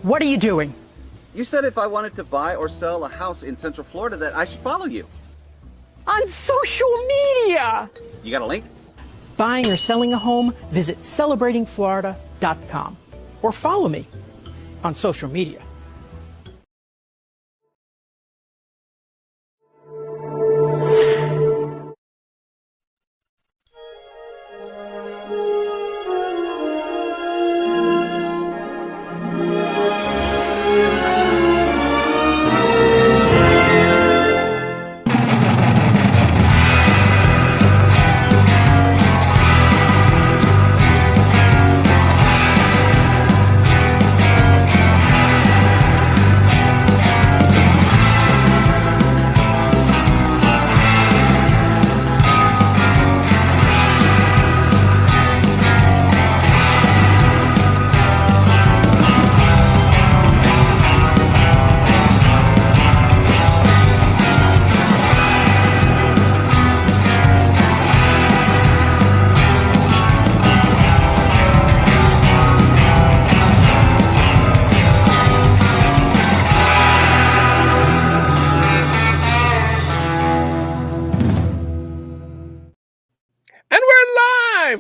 What are you doing? You said if I wanted to buy or sell a house in Central Florida that I should follow you. On social media! You got a link? Buying or selling a home? Visit celebratingflorida.com or follow me on social media.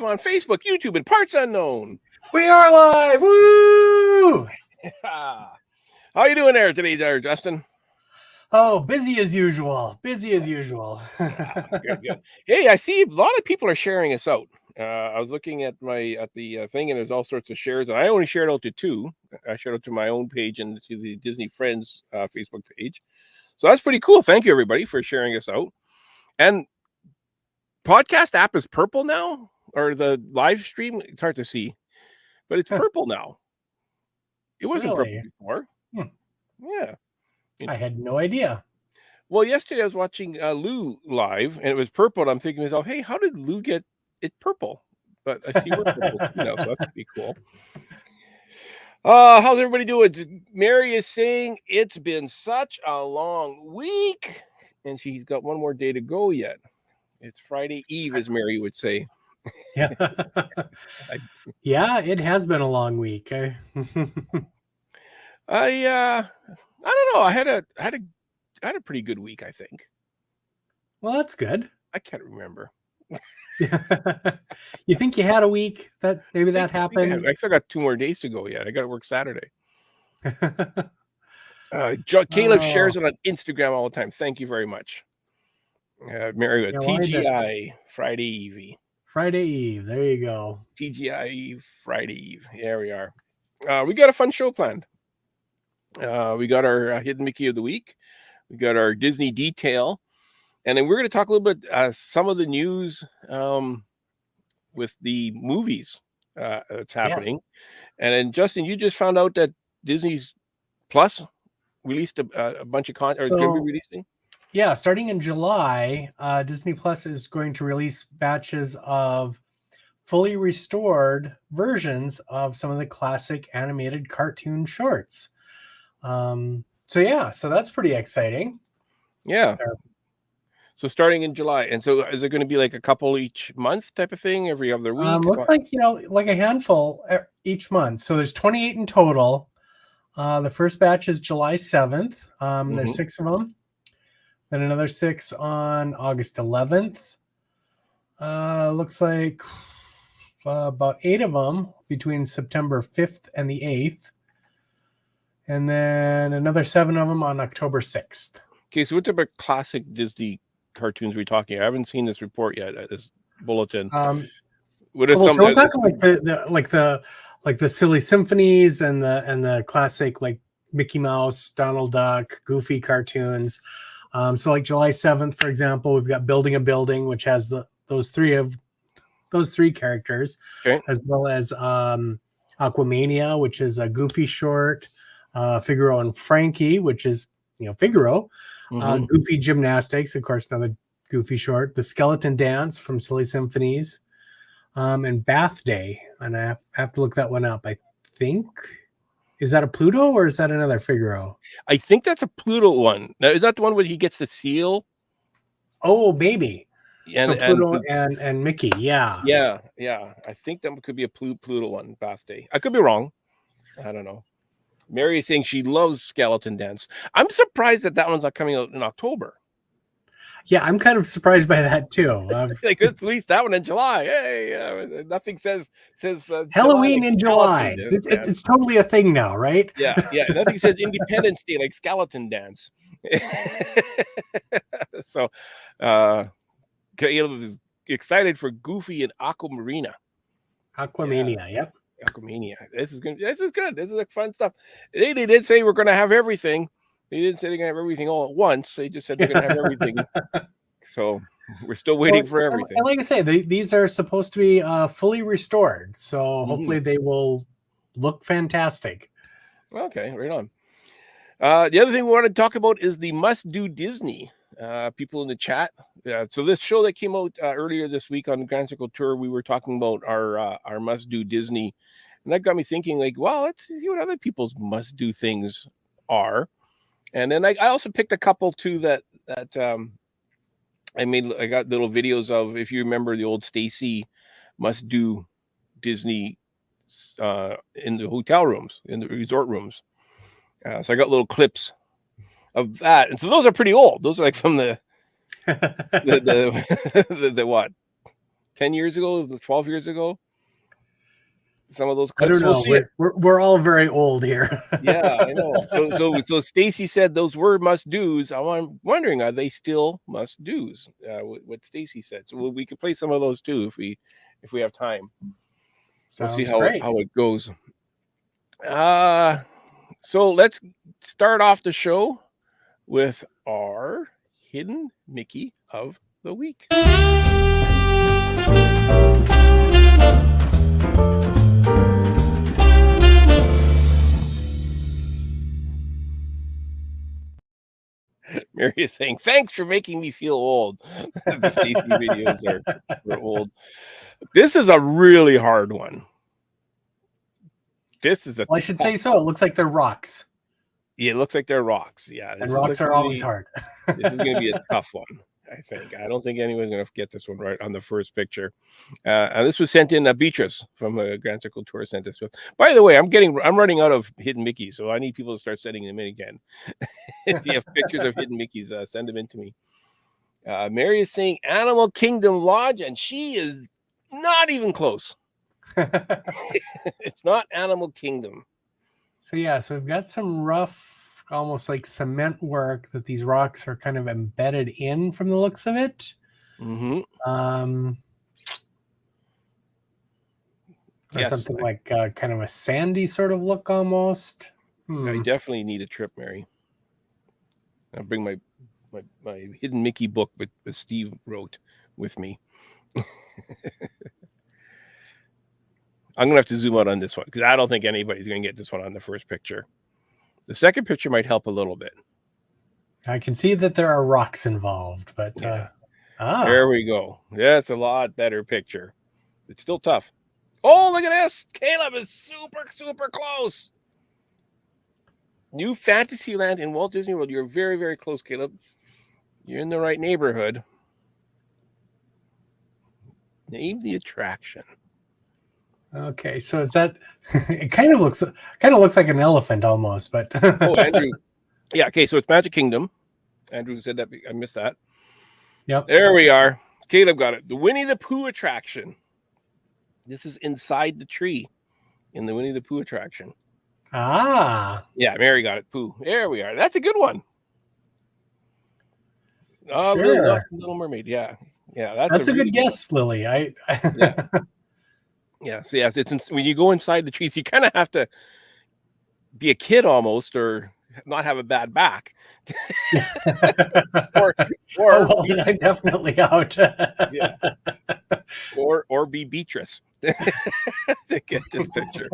On Facebook, YouTube, and parts unknown. We are live. Woo! How you doing there today, Justin? Oh, busy as usual. Busy as usual. Good. Hey, I see a lot of people are sharing us out. I was looking at the thing, and there's all sorts of shares, and I only shared out to two. I shared out to my own page and to the Disney Friends Facebook page. So that's pretty cool. Thank you, everybody, for sharing us out. And podcast app is purple now. Or the live stream, it's hard to see, but it's purple now. It wasn't purple before. Yeah. I had no idea. Well, yesterday I was watching Lou live, and it was purple, and I'm thinking to myself, hey, how did Lou get it purple? But I see we're purple now, so that's pretty cool. How's everybody doing? Mary is saying it's been such a long week, and she's got one more day to go yet. It's Friday Eve, as Mary would say. Yeah. Yeah, it has been a long week. I don't know. I had a pretty good week, I think. Well, that's good. I can't remember. You think you had a week that maybe that happened? I still got 2 more days to go yet. I got to work Saturday. Caleb shares it on Instagram all the time. Thank you very much. Mary with TGI Friday Eve. Friday Eve. There you go. TGI Friday Eve. There we are. We got a fun show planned. We got our Hidden Mickey of the Week. We got our Disney Detail. And then we're going to talk a little bit some of the news with the movies that's happening. Yes. And then, Justin, you just found out that Disney's Plus released a bunch of content, or is going to be releasing? Yeah, starting in July, Disney Plus is going to release batches of fully restored versions of some of the classic animated cartoon shorts. So that's pretty exciting. Yeah. So starting in July. And so is it going to be like a couple each month type of thing every other week? Looks like, like a handful each month. So there's 28 in total. The first batch is July 7th. There's 6 of them. Then another 6 on August 11th. Looks like about 8 of them between September 5th and the 8th. And then another 7 of them on October 6th. Okay, so what type of classic Disney cartoons are we talking? I haven't seen this report yet, this bulletin. What are some like the silly symphonies and the classic like Mickey Mouse, Donald Duck, Goofy cartoons. So like July 7th, for example, we've got Building a Building, which has those three characters, okay, as well as Aquamania, which is a Goofy short, Figaro and Frankie, which is Figaro, Goofy Gymnastics, of course, another Goofy short, The Skeleton Dance from Silly Symphonies, and Bath Day, and I have to look that one up. I think. Is that a Pluto or is that another Figaro? I think that's a Pluto one. Now, is that the one where he gets the seal? Oh, maybe. So Pluto and Mickey, yeah. Yeah. I think that could be a Pluto one, Bath Day. I could be wrong. I don't know. Mary is saying she loves Skeleton Dance. I'm surprised that one's not coming out in October. Yeah, I'm kind of surprised by that too. Like at least that one in July. Hey, nothing says Halloween July in July. It's totally a thing now, right? Yeah. Nothing says Independence Day like Skeleton Dance. So, Caleb is excited for Goofy and Aquamarina. Aquamania. Yep. Aquamania. This is good. This is like fun stuff. They did say we're going to have everything. They didn't say they're going to have everything all at once. They just said they're going to have everything. So we're still waiting for everything. And like I say, these are supposed to be fully restored. So hopefully they will look fantastic. Okay, right on. The other thing we want to talk about is the Must Do Disney. People in the chat. So this show that came out earlier this week on the Grand Circle Tour, we were talking about our Must Do Disney. And that got me thinking, like, well, let's see what other people's must do things are. And then I also picked a couple too that I got little videos of. If you remember the old Stacy Must Do Disney in the hotel rooms, in the resort rooms. So I got little clips of that, and so those are pretty old. Those are like from the what, 10 years ago, 12 years ago. Some of those clips. I don't know. We're all very old here. Yeah, I know. So Stacy said those were must do's. I'm wondering, are they still must do's? What Stacy said. So we could play some of those too if we have time. We'll see how it goes. So let's start off the show with our Hidden Mickey of the Week. Mary is saying, thanks for making me feel old. The Stacy videos are old. This is a really hard one. This is I should say so. It looks like they're rocks. Yeah, it looks like they're rocks. Yeah. And rocks are always hard. This is going to be a tough one, I think. I don't think anyone's going to get this one right on the first picture. And this was sent in Beatrice from the Grand Circle Tour sent this. By the way, I'm running out of Hidden Mickey, so I need people to start sending them in again. If you have pictures of Hidden Mickeys, send them in to me. Mary is saying Animal Kingdom Lodge, and she is not even close. It's not Animal Kingdom. So we've got some rough, almost like cement work that these rocks are kind of embedded in from the looks of it. Mm-hmm. Something like kind of a sandy sort of look almost. I definitely need a trip, Mary. I'll bring my Hidden Mickey book with Steve wrote with me. I'm going to have to zoom out on this one because I don't think anybody's going to get this one on the first picture. The second picture might help a little bit. I can see that there are rocks involved, but there we go. That's a lot better picture. It's still tough. Oh, look at this. Caleb is super, super close. New Fantasyland in Walt Disney World. You're very, very close, Caleb. You're in the right neighborhood. Name the attraction. Okay, so is that it kind of looks like an elephant almost, but oh, Andrew. Yeah, okay, so it's Magic Kingdom. Andrew said that. I missed that. Yep. There we are. Caleb got it. The Winnie the Pooh attraction. This is inside the tree in the Winnie the Pooh attraction. Ah. Yeah, Mary got it. Pooh. There we are. That's a good one. Sure. Little Mermaid. Yeah. That's a good guess, Lily. Yeah. Yeah. So it's when you go inside the trees, you kind of have to be a kid almost, or not have a bad back. or I'm definitely out. Yeah. Or be Beatrice to get this picture.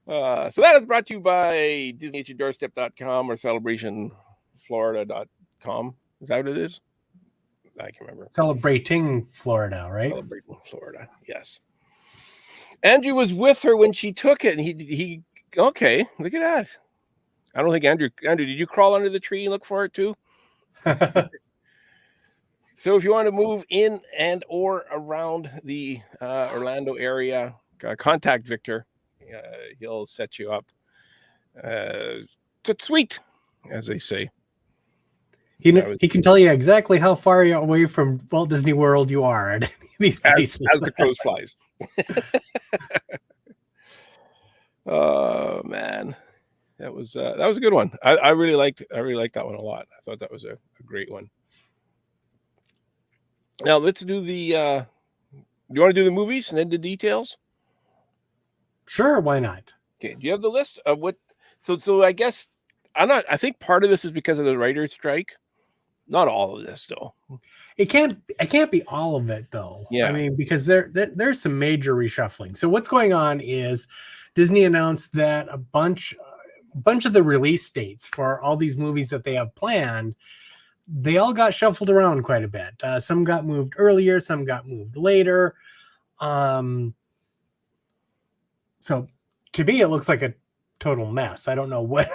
So that is brought to you by DisneyHDoorstep.com or CelebrationFlorida.com. Is that what it is? I can't remember. Celebrating Florida, right? Celebrating Florida, yes. Andrew was with her when she took it, and he okay, look at that. I don't think Andrew, did you crawl under the tree and look for it too? So if you want to move in and or around the Orlando area, contact Victor He'll set you up. Sweet, as they say. He can tell you exactly how far away from Walt Disney World you are at any of these places. As the crows flies. Oh man, that was a good one. I really liked that one a lot. I thought that was a great one. Now let's do the. Do you want to do the movies and then the details? Sure, why not? Okay. Do you have the list of what? So I guess I'm not. I think part of this is because of the writer's strike. Not all of this, though. It can't be all of it, though. Yeah. I mean, because there's some major reshuffling. So what's going on is Disney announced that a bunch of the release dates for all these movies that they have planned, they all got shuffled around quite a bit. Some got moved earlier, some got moved later. So to me, it looks like a total mess. I don't know what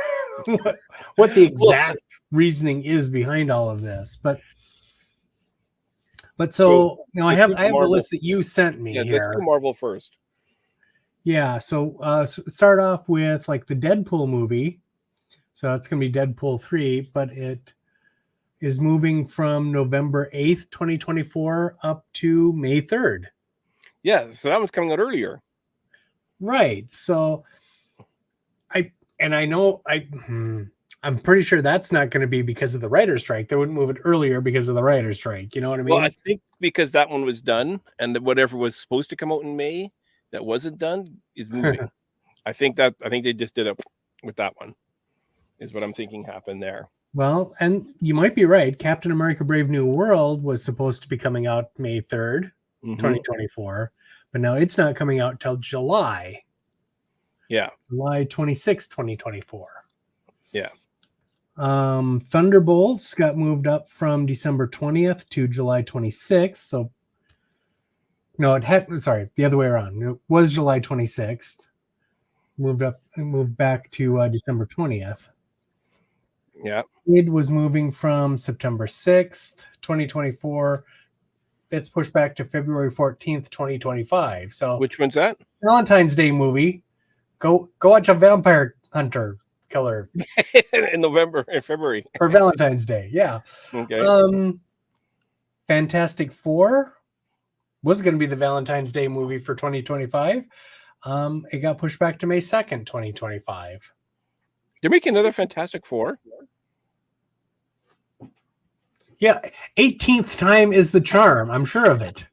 the exact reasoning is behind all of this, but so I have the list that you sent me here. Let's do Marvel first. Yeah, so start off with like the Deadpool movie. So it's going to be Deadpool 3, but it is moving from November 8th, 2024 up to May 3rd. Yeah, so that one's coming out earlier. Right. So I'm pretty sure that's not going to be because of the writer's strike. They wouldn't move it earlier because of the writer's strike. You know what I mean? Well, I think because that one was done and whatever was supposed to come out in May that wasn't done is moving. I think they just did it with that one is what I'm thinking happened there. Well, and you might be right. Captain America Brave New World was supposed to be coming out May 3rd, 2024, but now it's not coming out till July. Yeah. July 26, 2024. Yeah. Thunderbolts got moved up from December 20th to July 26th. So no, the other way around. It was July 26th. Moved back to December 20th. Yeah. It was moving from September 6th, 2024. It's pushed back to February 14th, 2025. So which one's that? Valentine's Day movie. Go watch a vampire hunter killer in February for Valentine's Day. Yeah. Okay. Fantastic Four was going to be the Valentine's Day movie for 2025. It got pushed back to May 2nd, 2025. They're making another Fantastic Four. Yeah, 18th time is the charm. I'm sure of it.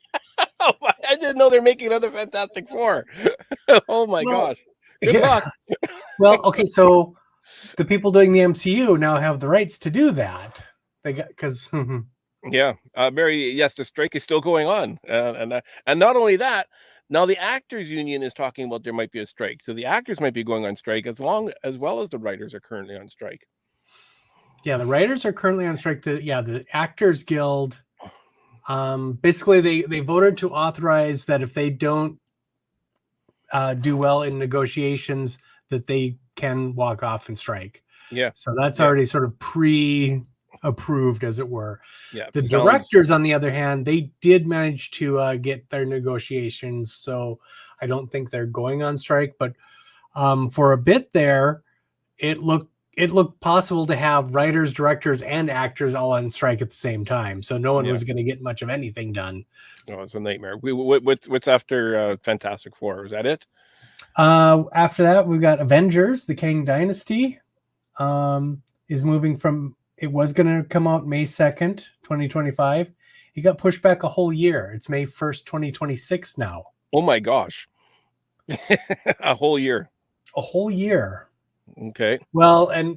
Oh, I didn't know they're making another Fantastic Four. Oh my gosh. Good luck. Well, okay, so the people doing the MCU now have the rights to do that. They got because yeah, Mary. Yes, the strike is still going on, and not only that. Now the actors union is talking about there might be a strike, so the actors might be going on strike as well as the writers are currently on strike. Yeah, the writers are currently on strike. The Actors Guild. Basically, they voted to authorize that if they don't do well in negotiations, that they can walk off and strike. Yeah. So that's already sort of pre-approved, as it were. Yeah. The directors, on the other hand, they did manage to get their negotiations, so I don't think they're going on strike. But for a bit there, it looked possible to have writers, directors, and actors all on strike at the same time. So no one was going to get much of anything done. Oh, it's a nightmare. What's after Fantastic Four? Is that it? After that, we've got Avengers, the Kang Dynasty. Is moving from, it was going to come out May 2nd, 2025. It got pushed back a whole year. It's May 1st, 2026 now. Oh my gosh. A whole year. A whole year. Okay. Well, and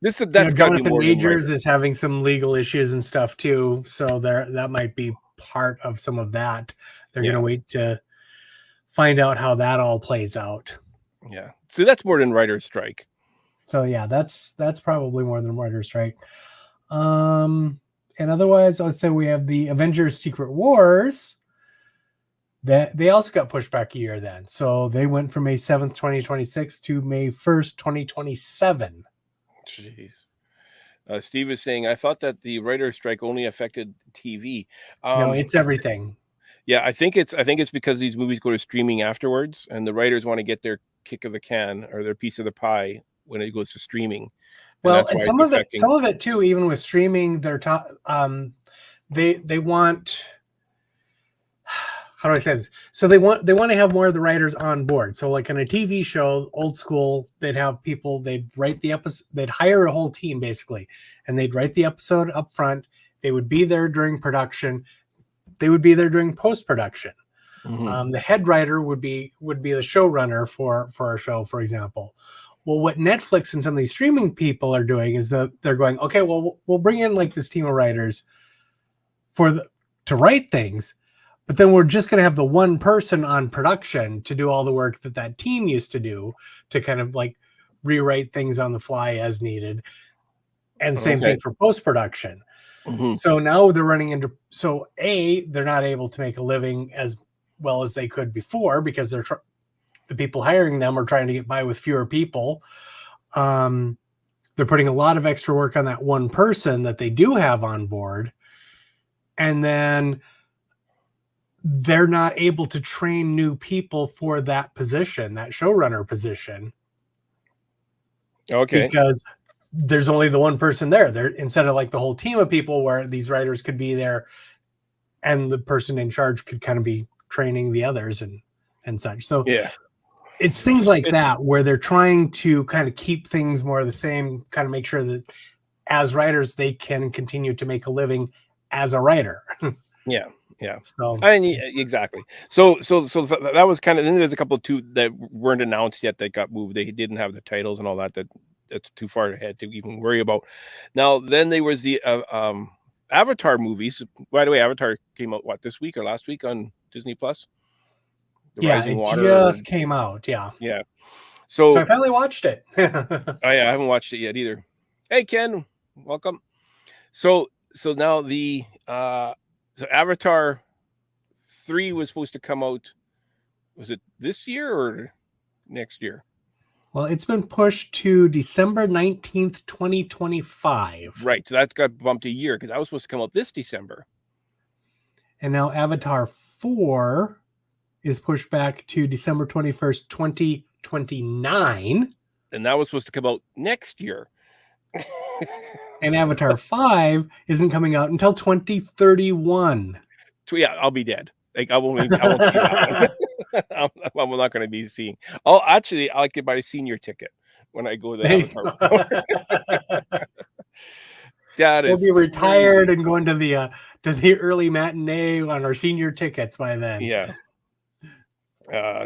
that's Jonathan Majors is having some legal issues and stuff too. So that might be part of some of that. They're going to wait to find out how that all plays out. Yeah. So that's more than writer's strike. So yeah, that's probably more than writer's strike. And otherwise, I would say we have the Avengers Secret Wars. That they also got pushed back a year then. So they went from May 7th, 2026 to May 1st, 2027. Jeez. Steve is saying, I thought that the writer's strike only affected TV. No, it's everything. Yeah, I think it's because these movies go to streaming afterwards, and the writers want to get their kick of the can or their piece of the pie when it goes to streaming. Well, and some of it too, even with streaming, they're they want, how do I say this? So they want to have more of the writers on board. So like in a TV show, old school, they'd have people, they'd write the episode, they'd hire a whole team basically, and they'd write the episode up front. They would be there during production. They would be there during post-production. Mm-hmm. The head writer would be the showrunner for our show, for example. Well, what Netflix and some of these streaming people are doing is that they're going, okay, well, we'll bring in like this team of writers to write things, but then we're just going to have the one person on production to do all the work that team used to do, to kind of like rewrite things on the fly as needed. And same thing for post-production. Mm-hmm. So now they're running into, they're not able to make a living as well as they could before because the people hiring them are trying to get by with fewer people. They're putting a lot of extra work on that one person that they do have on board. And then they're not able to train new people for that position, that showrunner position. Okay. Because there's only the one person there. Instead of like the whole team of people where these writers could be there and the person in charge could kind of be training the others and such. So yeah, it's things like that where they're trying to kind of keep things more the same, kind of make sure that as writers, they can continue to make a living as a writer. Yeah. So exactly. So that was kind of, then there's a couple of two that weren't announced yet that got moved. They didn't have the titles and all that. That's too far ahead to even worry about. Now, then there was the Avatar movies. By the way, Avatar came out this week or last week on Disney Plus? Just came out. Yeah. So I finally watched it. I haven't watched it yet either. Hey, Ken, welcome. So now the so Avatar 3 was supposed to come out. Was it this year or next year? Well, it's been pushed to December 19th, 2025. Right. So that got bumped a year because that was supposed to come out this December. And now Avatar 4 is pushed back to December 21st, 2029. And that was supposed to come out next year. And Avatar 5 isn't coming out until 2031. So yeah, I'll be dead. Like I won't see that. I'm not going to be seeing. I could buy a senior ticket when I go to the Avatar. We'll be retired and going to the early matinee on our senior tickets by then. Yeah.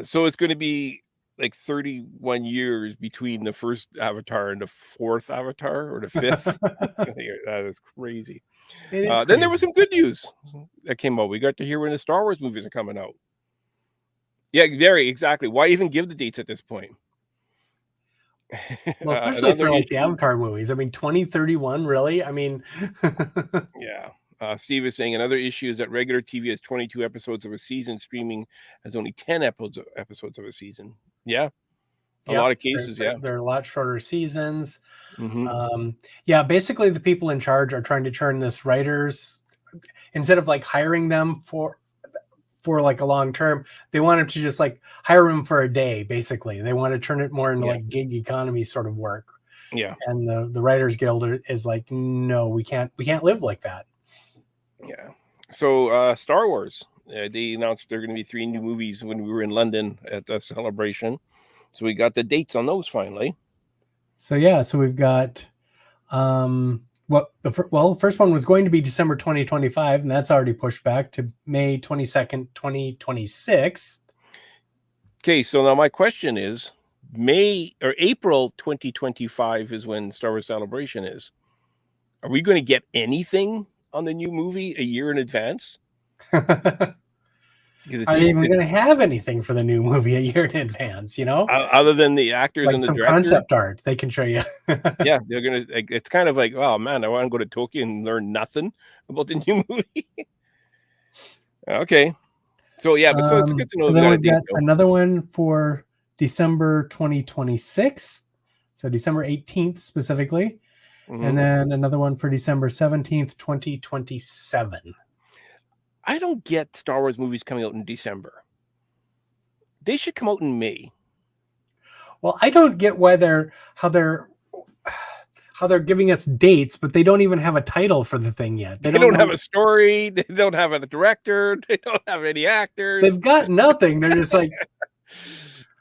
So it's going to be like 31 years between the first Avatar and the fourth Avatar or the fifth. That is crazy. Then there was some good news that came out. We got to hear when the Star Wars movies are coming out. Yeah, very exactly. Why even give the dates at this point? Well, especially for like the Avatar movies. I mean, 2031, really? I mean, yeah. Steve is saying another issue is that regular TV has 22 episodes of a season. Streaming has only 10 episodes of a season. Yeah. A lot of cases, they're a lot shorter seasons. Mm-hmm. Basically the people in charge are trying to turn this writers, instead of like hiring them for like a long term, they wanted to just like hire them for a day. Basically, they want to turn it more into like gig economy sort of work. Yeah. And the Writers Guild is like, no, we can't live like that. Yeah. So Star Wars, they announced there are going to be 3 new movies when we were in London at the celebration. So we got the dates on those finally. So we've got the first one was going to be December 2025, and that's already pushed back to May 22nd, 2026. Okay, so now my question is, April 2025 is when Star Wars Celebration is. Are we going to get anything on the new movie a year in advance? Are they even going to have anything for the new movie a year in advance, other than the actors like and the some director? Concept art they can show you. Yeah, they're going to, it's kind of like, oh man, I want to go to Tokyo and learn nothing about the new movie. Okay. So yeah, but so it's good to know. So then we've got another one for December 2026. So December 18th specifically. Mm-hmm. And then another one for December 17th, 2027. I don't get Star Wars movies coming out in December. They should come out in May. Well, I don't get how they're giving us dates, but they don't even have a title for the thing yet. They don't have a story. They don't have a director. They don't have any actors. They've got nothing. They're just like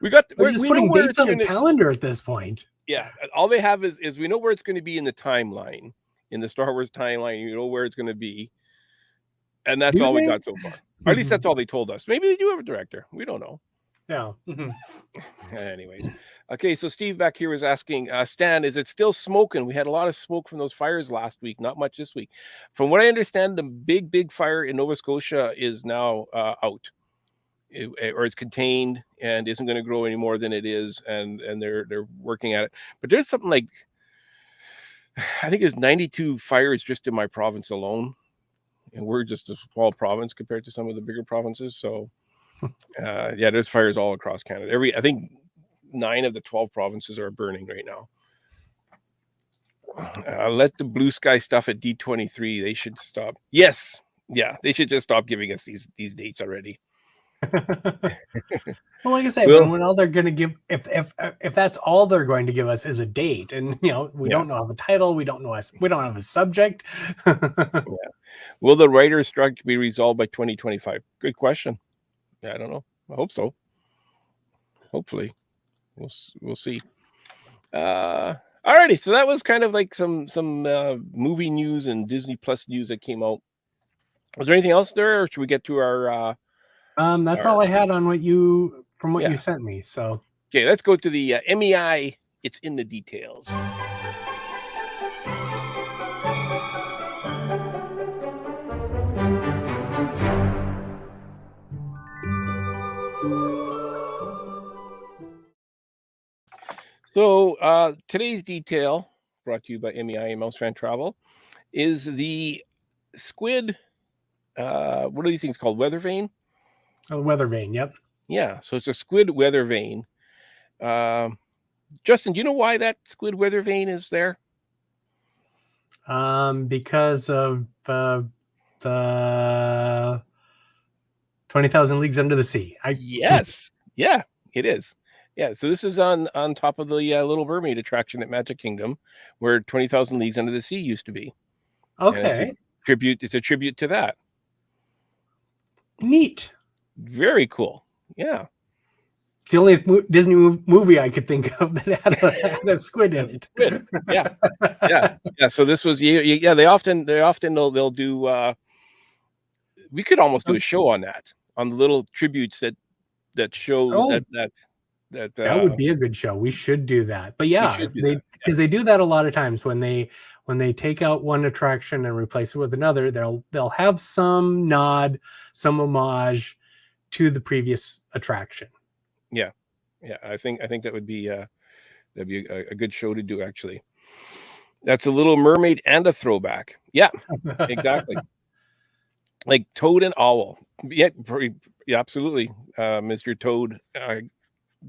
we're just putting dates on a calendar at this point. Yeah, all they have is we know where it's going to be in the timeline, in the Star Wars timeline. You know where it's going to be, and that's all we got so far. Or at least that's all they told us. Maybe they do have a director. We don't know. Yeah. Anyways, okay. So Steve back here was asking, Stan, is it still smoking? We had a lot of smoke from those fires last week. Not much this week. From what I understand, the big fire in Nova Scotia is now out. Or it's contained and isn't going to grow any more than it is, and they're working at it. But there's something like, I think there's 92 fires just in my province alone, and we're just a small province compared to some of the bigger provinces. So yeah, there's fires all across Canada. I think 9 of the 12 provinces are burning right now. Let the blue sky stuff at D23. They should stop. Yes, yeah, they should just stop giving us these dates already. Well, like I say, when all they're going to give, if that's all they're going to give us is a date, and we don't know of a title, we don't have a subject. Will the writer's strike be resolved by 2025? Good question. I don't know. I hope so. Hopefully, we'll see. Alrighty, so that was kind of like some movie news and Disney Plus news that came out. Was there anything else there, or should we get to our? That's all I had on what you sent me. So okay, let's go to the MEI. It's in the details. So today's detail, brought to you by MEI and Mouse Fan Travel, is the squid. What are these things called? Weather vane. Oh, weather vane, yep. Yeah, so it's a squid weather vane. Justin, do you know why that squid weather vane is there? Because of the 20,000 Leagues Under the Sea. Yes, yeah, it is. Yeah, so this is on top of the Little Mermaid attraction at Magic Kingdom, where 20,000 Leagues Under the Sea used to be. Okay, it's a tribute to that. Neat. Very cool. Yeah. It's the only Disney movie I could think of that had a squid in it. Squid. Yeah. So this was yeah. They often they'll do. We could almost do a show on that, on the little tributes that show that would be a good show. We should do that. But yeah, because they do that a lot of times when they take out one attraction and replace it with another. They'll have some nod, some homage to the previous attraction. Yeah. I think that would be that'd be a good show to do. Actually, that's a Little Mermaid and a throwback. Yeah, exactly. Like Toad and Owl. Yeah, absolutely. Mr. Toad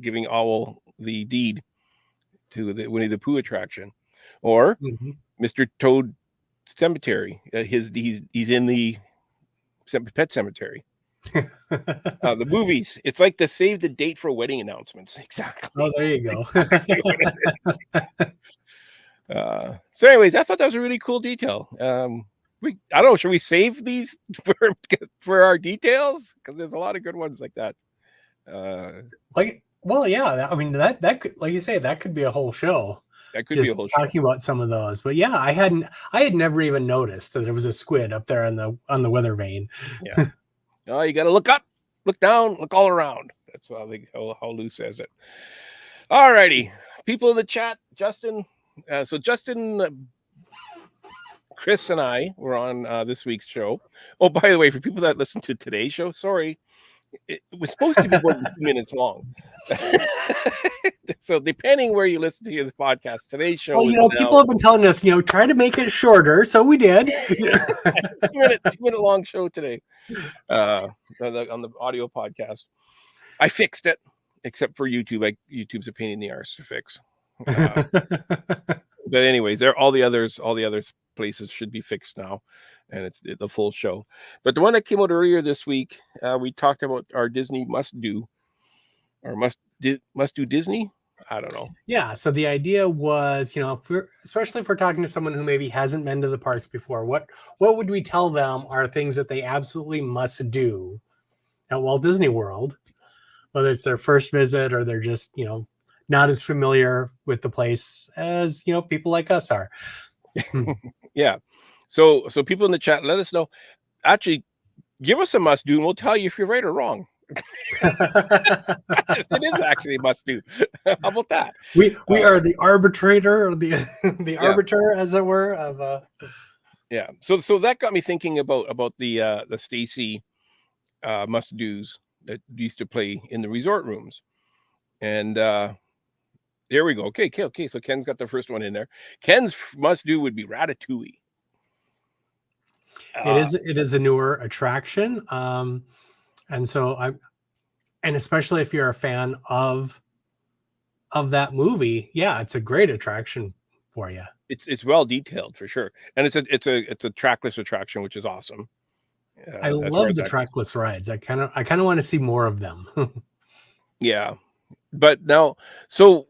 giving Owl the deed to the Winnie the Pooh attraction, or Mr. Toad Cemetery. He's in the Pet Cemetery. The movies, it's like the save the date for wedding announcements. Exactly. Oh, there you go. So anyways, I thought that was a really cool detail. I don't know, should we save these for our details, because there's a lot of good ones like that. Yeah, I mean that could, like you say, that could be a whole show. That could be a whole show talking about some of those. But yeah, I had never even noticed that there was a squid up there on the weather vane. Yeah. Oh, you got to look up, look down, look all around. That's how Lou says it. All righty. People in the chat, Justin. So Justin, Chris, and I were on this week's show. Oh, by the way, for people that listen to today's show, sorry, it was supposed to be 2 minutes long. So depending where you listen to the podcast, today's show. Well, people have been telling us, try to make it shorter, so we did. 2-minute long show today on the audio podcast. I fixed it, except for YouTube. Like, YouTube's a pain in the arse to fix. But anyways, all the other places should be fixed now, and it's the full show. But the one that came out earlier this week, we talked about our Disney must do Disney. I don't know. Yeah. So the idea was, especially if we're talking to someone who maybe hasn't been to the parks before, what would we tell them are things that they absolutely must do at Walt Disney World, whether it's their first visit or they're just, not as familiar with the place as, people like us are. Yeah. So people in the chat, let us know. Actually, give us a must do and we'll tell you if you're right or wrong. It is actually a must do. How about that? We are the arbitrator, or the arbiter, as it were, of yeah. So that got me thinking about the Stacy must do's that used to play in the resort rooms. And there we go. Okay. So Ken's got the first one in there. Ken's must do would be Ratatouille. It is a newer attraction. And so and especially if you're a fan of that movie, yeah, it's a great attraction for you. It's well detailed for sure, and it's a trackless attraction, which is awesome. I love the trackless rides. I kind of want to see more of them. Yeah, but now, so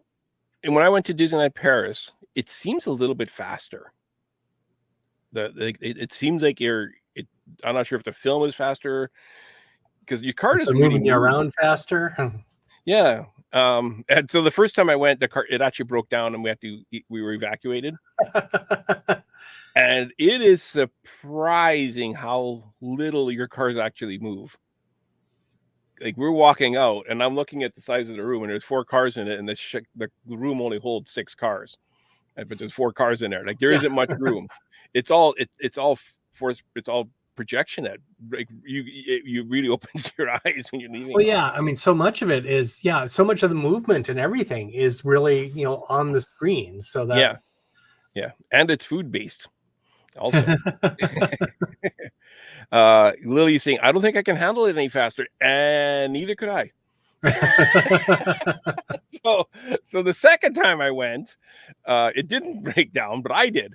and when I went to Disneyland Paris, it seems a little bit faster. It seems like I'm not sure if the film is faster because your cart is really moving you around faster. Yeah. And so the first time I went, it actually broke down and we were evacuated. And it is surprising how little your cars actually move. Like we're walking out and I'm looking at the size of the room and there's 4 cars in it and the room only holds 6 cars. But there's 4 cars in there. Like there isn't much room. It's all projection that like you really opens your eyes when you're leaving. Well, yeah, I mean, so much of it is so much of the movement and everything is really on the screen. So that yeah, and it's food based also. Lily's saying, I don't think I can handle it any faster, and neither could I. So the second time I went, it didn't break down, but I did.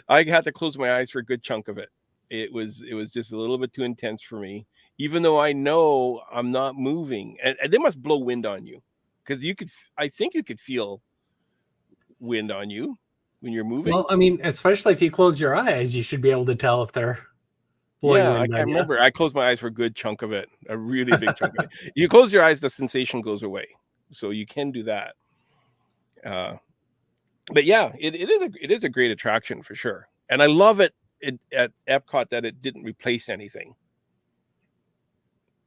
I had to close my eyes for a good chunk of it. It was just a little bit too intense for me, even though I know I'm not moving, and they must blow wind on you because I think you could feel wind on you when you're moving. Well, I mean, especially if you close your eyes, you should be able to tell if they're blowing wind I can't remember. I closed my eyes for a good chunk of it, a really big chunk of it. You close your eyes, the sensation goes away, so you can do that. But yeah, it is a great attraction for sure, and I love it at Epcot that it didn't replace anything.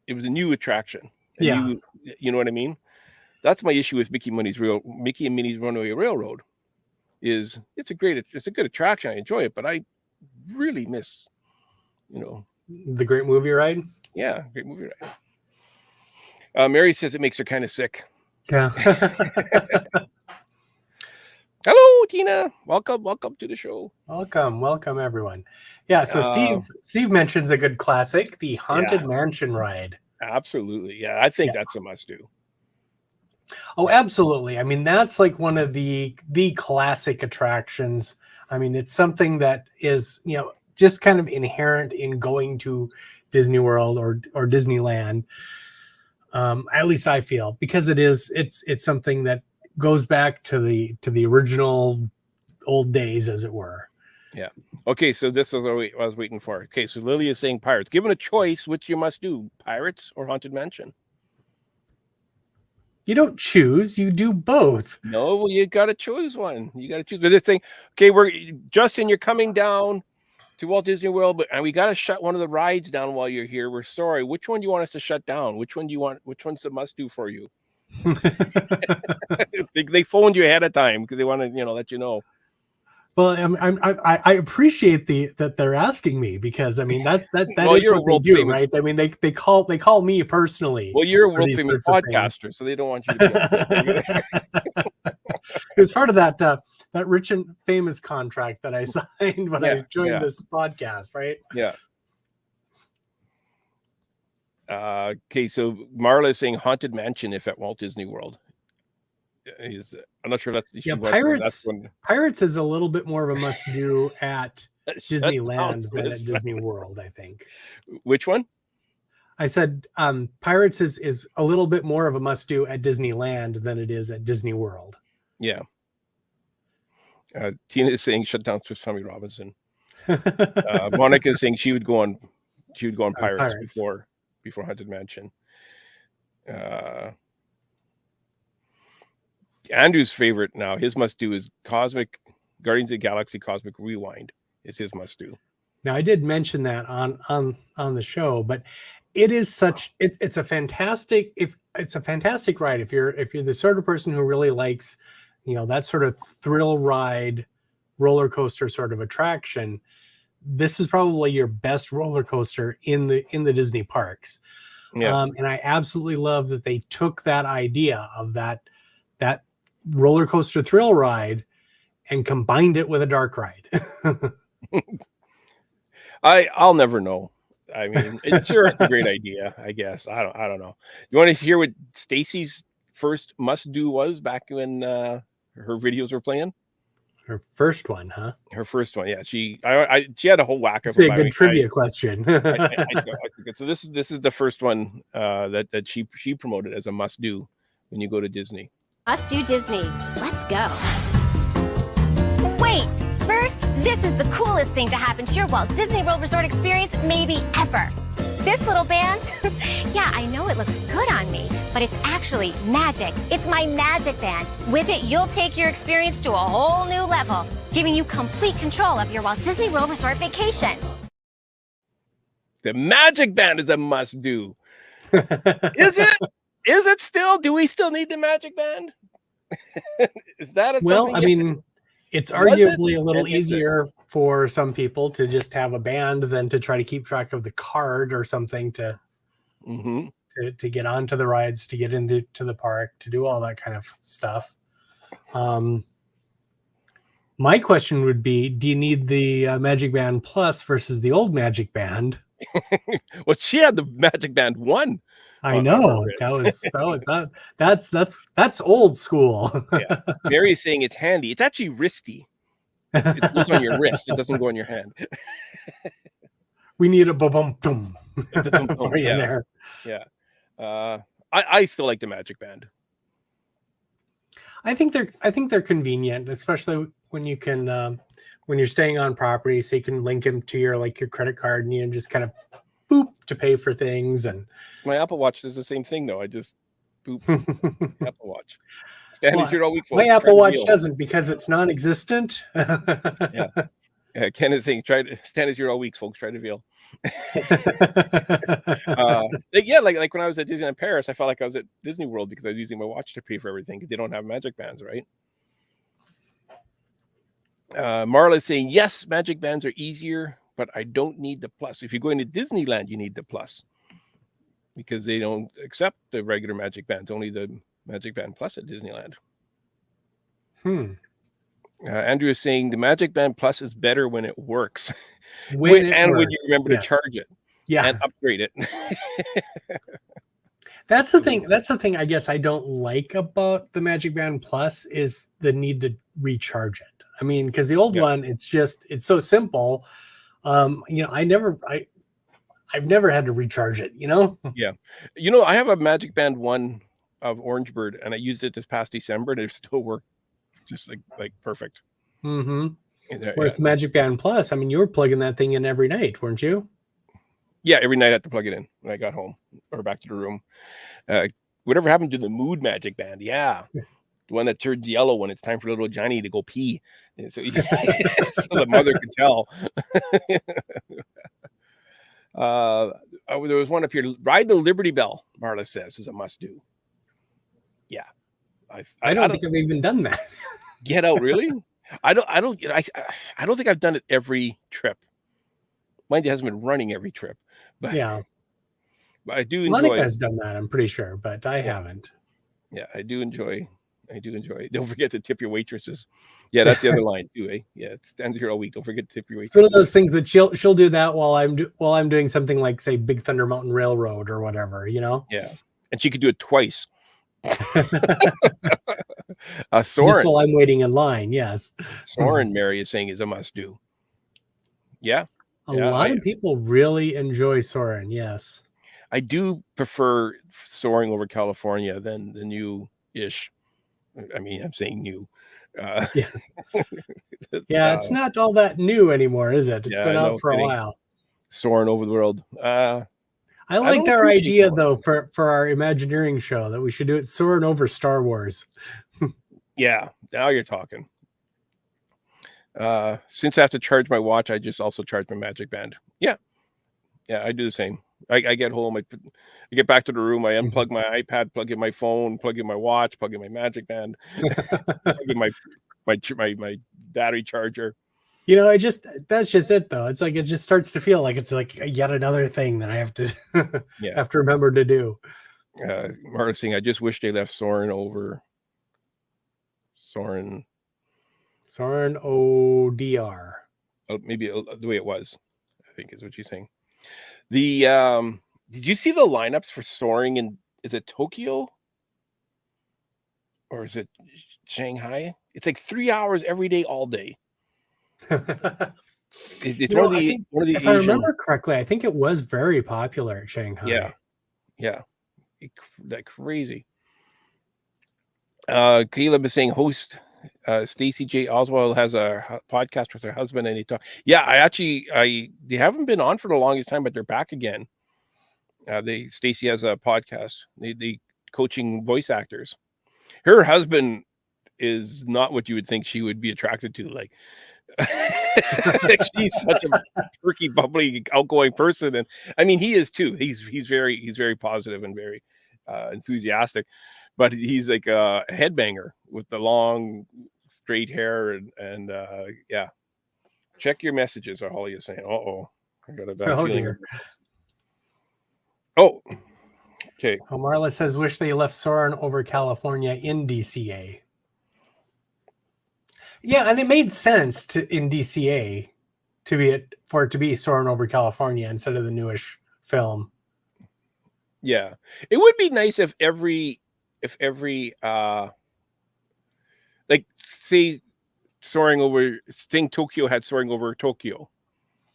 It was a new attraction. You know what I mean? That's my issue with Mickey and Minnie's Runaway Railroad. It's a good attraction. I enjoy it, but I really miss, the Great Movie Ride. Yeah, Great Movie Ride. Mary says it makes her kind of sick. Yeah. Hello, Tina. Welcome to the show. Welcome everyone. Yeah, so Steve mentions a good classic, the Haunted Mansion ride. Absolutely. Yeah, I think that's a must do. Oh, absolutely. I mean, that's like one of the classic attractions. I mean, it's something that is, just kind of inherent in going to Disney World or Disneyland. At least I feel, because it's something that goes back to the original old days, as it were. Yeah. Okay, so this is what I was waiting for. Okay, so Lily is saying Pirates. Given a choice, which you must do, Pirates or Haunted Mansion? You don't choose, you do both. No, well, you got to choose one. You got to choose. But they're saying, okay, Justin, you're coming down to Walt Disney World, and we got to shut one of the rides down while you're here. We're sorry. Which one do you want us to shut down? Which one do you want? Which one's the must do for you? They phoned you ahead of time because they want to, let you know. Well, I appreciate that they're asking me, because I mean that well, is what they do, famous, right? I mean they call me personally. Well, you're a world famous podcaster, so they don't want you to be it was part of that rich and famous contract that I signed when I joined this podcast, right? Yeah. Okay, so Marla is saying Haunted Mansion if at Walt Disney World. I'm not sure if that's Pirates is a little bit more of a must do at Disneyland than at Disney World, I think. Which one? I said Pirates is a little bit more of a must-do at Disneyland than it is at Disney World. Yeah. Tina is saying shut down Swiss Family Robinson. Monica is saying she would go on Pirates before Haunted Mansion. Andrew's favorite now, his must-do is Guardians of the Galaxy Cosmic Rewind is his must-do. Now, I did mention that on the show, but it is it's a fantastic ride if you're the sort of person who really likes, that sort of thrill ride, roller coaster sort of attraction. This is probably your best roller coaster in the Disney parks. Yeah. And I absolutely love that they took that idea of that roller coaster thrill ride and combined it with a dark ride. I'll never know. I mean, it's a great idea, I guess. I don't know. You want to hear what Stacy's first must-do was back when her videos were playing? Her first one, huh? Her first one, yeah. She had a whole whack of. That's a good trivia question. So this is the first one that she promoted as a must-do when you go to Disney. Must-do Disney. Let's go. Wait. First, this is the coolest thing to happen to your Walt Disney World Resort experience maybe ever. This little band, yeah, I know it looks good on me, but it's actually magic. It's my magic band. With it, you'll take your experience to a whole new level, giving you complete control of your Walt Disney World Resort vacation. The magic band is a must-do. Is it? Is it still? Do we still need the magic band? Is that well? I mean, it's arguably a little easier for some people to just have a band than to try to keep track of the card or something to get onto the rides, to get into the park, to do all that kind of stuff. My question would be, do you need the Magic Band Plus versus the old Magic Band? Well, she had the Magic Band 1. I know that's old school. Yeah. Mary is saying it's handy. It's actually risky. It goes on your wrist. It doesn't go on your hand. We need a boom boom for you there. Yeah. I still like the Magic Band. I think they're convenient, especially when you can when you're staying on property, so you can link them to your credit card and you just kind of boop to pay for things. And my Apple Watch does the same thing though. I just boop Apple Watch. Stanley's here all week. My Apple Watch doesn't, because it's non-existent. Yeah. Ken is saying Stanley's here all week, folks. Try to veal. Yeah, like when I was at Disneyland Paris, I felt like I was at Disney World because I was using my watch to pay for everything because they don't have magic bands, right? Marla is saying yes, magic bands are easier, but I don't need the plus. If you're going to Disneyland, you need the plus because they don't accept the regular magic bands, only the Magic Band Plus at Disneyland. Andrew is saying the Magic Band Plus is better when it works. When you remember to charge it. Yeah. And upgrade it. That's the thing. That's the thing I guess I don't like about the Magic Band Plus is the need to recharge it. I mean, because the old one, it's so simple. I've never had to recharge it, Yeah. I have a Magic Band 1 of Orangebird, and I used it this past December, and it still worked just like perfect. Whereas the Magic Band Plus, I mean, you were plugging that thing in every night, weren't you? Yeah, every night I had to plug it in when I got home or back to the room. Whatever happened to the Mood Magic Band? Yeah. The one that turns yellow when it's time for little Johnny to go pee. And so, so the mother could tell. There was one up here. Ride the Liberty Bell, Marla says, is a must-do. Yeah. I don't think I've even done that. Get out, really? I don't think I've done it every trip. Mind you, it hasn't been running every trip. But yeah. But I do enjoy. Monica has done that, I'm pretty sure, but I haven't. Yeah, I do enjoy it. Don't forget to tip your waitresses. Yeah, that's the other line too, eh? Yeah, it stands here all week. Don't forget to tip your waitresses. It's one of those things that she'll do that while I'm doing something like, say, Big Thunder Mountain Railroad or whatever, Yeah, and she could do it twice. Just Soren, while I'm waiting in line, yes. Soren, Mary is saying, is a must-do. Yeah. A lot of people really enjoy Soren, yes. I do prefer soaring over California than the new-ish. I mean, I'm saying new. Yeah. Yeah, it's not all that new anymore, is it? It's Yeah, been out no for a kidding. while. Soaring over the world. I don't liked our appreciate idea that. though for our Imagineering show that we should do it soaring over Star Wars. Yeah, now you're talking. Since I have to charge my watch, I just also charge my Magic Band. Yeah, I do the same. I get home, I get back to the room, I unplug my iPad, plug in my phone, plug in my watch, plug in my Magic Band, plug in my battery charger. You know, that's just it though. It's like it just starts to feel like it's like yet another thing that I have to have to remember to do. Marla's saying, I just wish they left Soren over. Soren ODR. Maybe the way it was, I think is what she's saying. The did you see the lineups for soaring in, is it Tokyo or is it Shanghai? It's like 3 hours every day, all day. It's one of the if Asian... I remember correctly, I think it was very popular at Shanghai. Yeah, that crazy. Caleb is saying host Stacey J. Oswald has a podcast with her husband, and they haven't been on for the longest time, but they're back again. Stacey has a podcast. They coaching voice actors. Her husband is not what you would think she would be attracted to. Like, she's such a perky, bubbly, outgoing person, and I mean he is too. He's very positive and very enthusiastic, but he's like a headbanger with the long straight hair and yeah. Check your messages, Holly is saying. I got a bad feeling. Dear. Oh, okay. Marla says, wish they left Soren over California in DCA. Yeah, and it made sense in DCA for it to be Soren over California instead of the newish film. Yeah, it would be nice if every like say Tokyo had soaring over Tokyo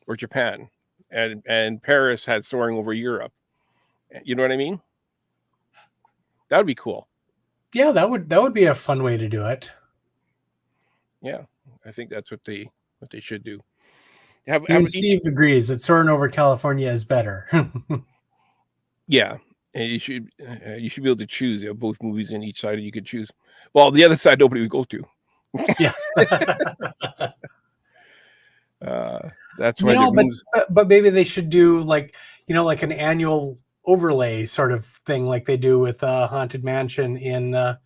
or Japan, and Paris had soaring over Europe. You know what I mean? That would be cool. Yeah, that would be a fun way to do it. Yeah, I think that's what they should do. Steve agrees that soaring over California is better. Yeah, and you should be able to choose. You have both movies in each side, and you could choose. Well, the other side nobody would go to. Yeah. That's why. But maybe they should do like an annual overlay sort of thing, like they do with Haunted Mansion in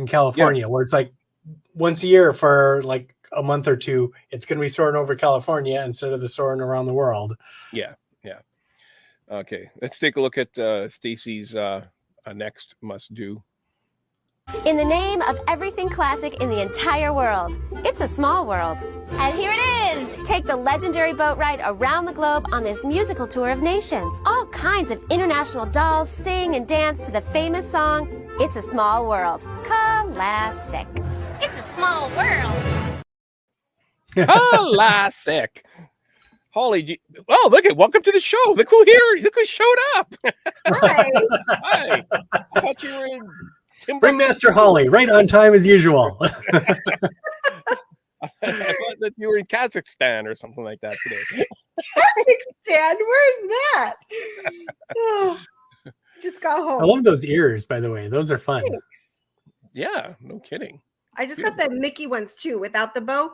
California, where it's like once a year for like a month or two, it's going to be soaring over California instead of the soaring around the world. Yeah. Okay, let's take a look at Stacey's next must do. In the name of everything classic in the entire world, it's a small world. And here it is! Take the legendary boat ride around the globe on this musical tour of nations. All kinds of international dolls sing and dance to the famous song, It's a Small World. Classic. It's a small world. Classic. Holly, welcome to the show. Look who showed up. Hi. Hi. I thought you were in Ringmaster Holly, right on time as usual. I thought that you were in Kazakhstan or something like that today. Kazakhstan? Where's that? Oh, just got home. I love those ears, by the way. Those are fun. Thanks. Yeah, no kidding. I just got the Mickey ones too, without the bow.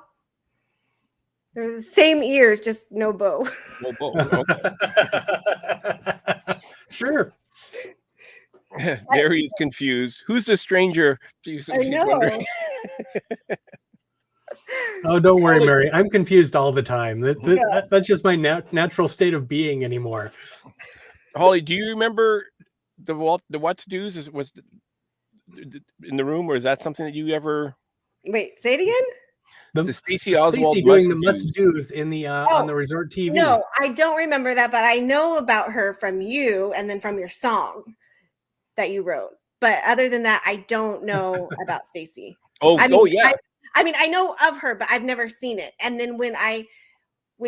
They're the same ears, just no bow. No bow. Okay. Sure. Mary is confused. Who's the stranger? I know. Oh, don't worry, Mary. I'm confused all the time. That's just my natural state of being anymore. Holly, do you remember the what's do's was in the room, or is that something that you ever? Wait, say it again. The Stacey Oswald doing the must-dos in the on the resort TV. No, I don't remember that, but I know about her from you and then from your song that you wrote. But other than that, I don't know about Stacey. Yeah. I mean, I know of her, but I've never seen it. And then when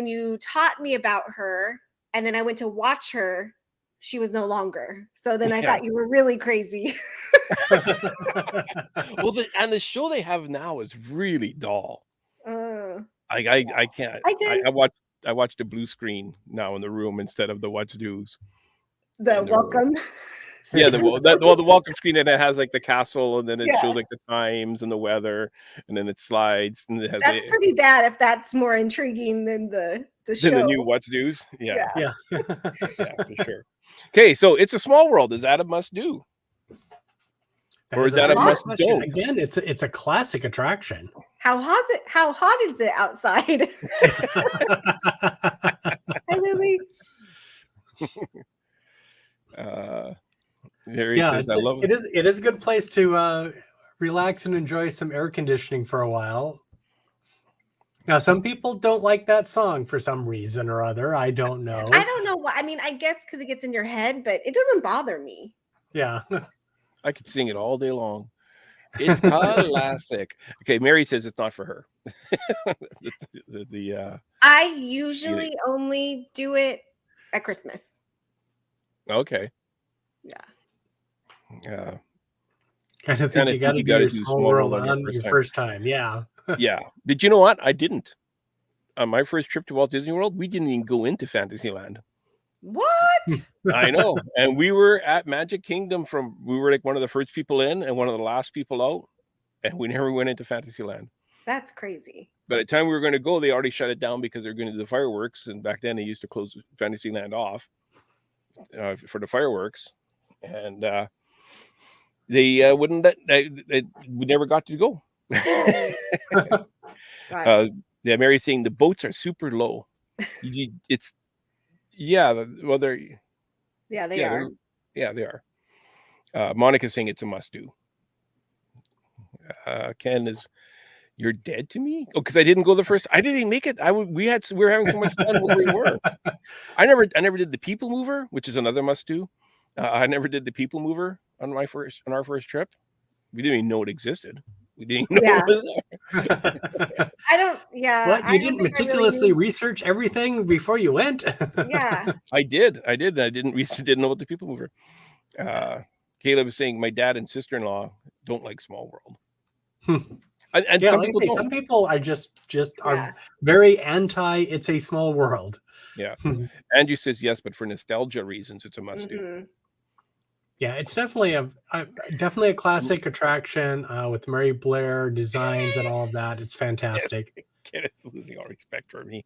you taught me about her, and then I went to watch her she was no longer. So then I Yeah. thought you were really crazy. Well, and the show they have now is really dull. Uh, I can't. I did I watched the blue screen now in the room instead of the what's do's. the in the room. welcome. Yeah, the welcome screen, and it has like the castle, and then it Yeah. shows like the times and the weather, and then it slides, and it has That's pretty bad if that's more intriguing than the show. the new what's do's. Yeah, Yeah. yeah, for sure. Okay, so It's a Small World. Is that a must do? Or is that a must don't? Again, it's a classic attraction. How hot is it outside? Hi, Lily. Mary says, I love it. It is a good place to relax and enjoy some air conditioning for a while. Now, some people don't like that song for some reason or other. I don't know. I don't know why. I mean, I guess because it gets in your head, but it doesn't bother me. Yeah. I could sing it all day long. It's classic. Okay, Mary says it's not for her. I usually only do it at Christmas. Okay. Yeah. Kind of think you got to do your Small World on your first time. Yeah. Yeah. Did you know what? I didn't. On my first trip to Walt Disney World, we didn't even go into Fantasyland. What? I know. And we were at Magic Kingdom we were like one of the first people in and one of the last people out. And we never went into Fantasyland. That's crazy. By the time we were going to go, they already shut it down because they're going to do the fireworks. And back then they used to close Fantasyland off for the fireworks. And they wouldn't we never got to go. Mary's saying the boats are super low. They are. Yeah, they are. Monica's saying it's a must do. Ken is, you're dead to me? Oh, because I didn't go the first. I didn't even make it. We were having so much fun where we were. I never did the People Mover, which is another must do. I never did the People Mover on our first trip. We didn't even know it existed. We didn't know it was there. I don't. Yeah. What? You didn't meticulously research everything before you went? Yeah. I did. We didn't know what the People Mover. Caleb was saying my dad and sister-in-law don't like Small World. And some people are just are very anti. It's a small world. Yeah. Andrew says yes, but for nostalgia reasons, it's a must do. Yeah, it's definitely a classic attraction with Mary Blair designs and all of that. It's fantastic. Kenneth's losing all respect for me.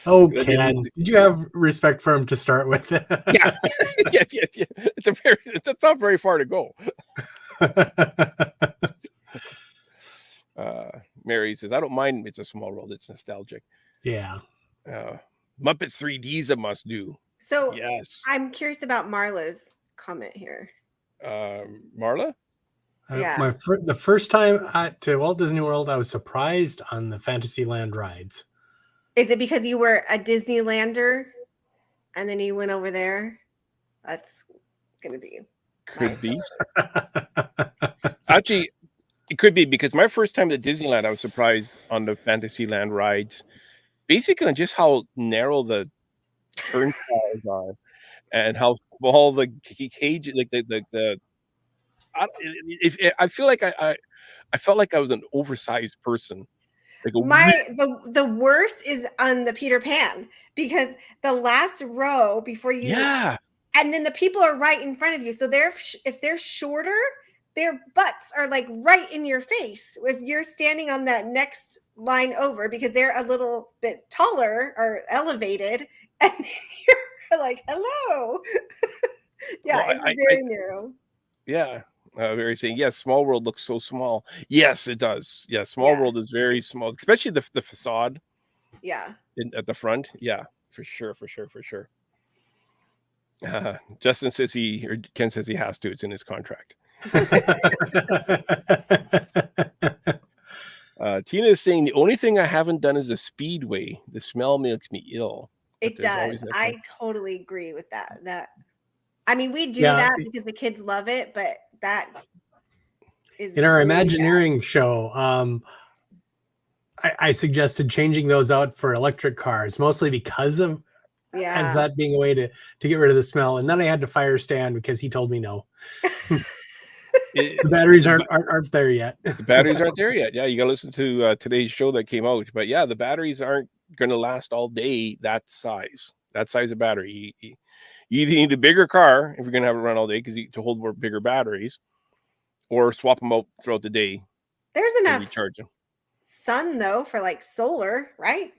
Oh, Ken, did you have respect for him to start with? Yeah. It's not very far to go. Mary says, I don't mind. It's a small world. It's nostalgic. Yeah. Muppets 3D is a must do. So yes, I'm curious about Marla's comment here. Marla? Yeah. The first time to Walt Disney World, I was surprised on the Fantasyland rides. Is it because you were a Disneylander and then you went over there? That's going to be. Could be. Actually, it could be because my first time at Disneyland, I was surprised on the Fantasyland rides, basically on just how narrow the turnstiles are and how small the cage, like I feel like I felt like I was an oversized person. Like the worst is on the Peter Pan because the last row before you, and then the people are right in front of you. So if they're shorter, their butts are like right in your face. If you're standing on that next line over, because they're a little bit taller or elevated, and you're like, hello. It's very narrow. Yeah. Very saying, yes, Small World looks so small. Yes, it does. Yeah, Small World is very small, especially the facade. Yeah. At the front. Yeah, for sure. Justin says Ken says he has to. It's in his contract. Tina is saying the only thing I haven't done is the Speedway. The smell makes me ill. It does. I totally agree with that. I mean, we do that because the kids love it, but that is in our Imagineering show. I suggested changing those out for electric cars, mostly because of as that being a way to get rid of the smell. And then I had to fire Stan because he told me no. The batteries aren't there yet. The batteries aren't there yet. Yeah, you got to listen to today's show that came out. But yeah, the batteries aren't going to last all day. That size of battery. You either need a bigger car if you're going to have it run all day to hold more bigger batteries, or swap them out throughout the day. There's enough recharge them. Sun though for like solar, right?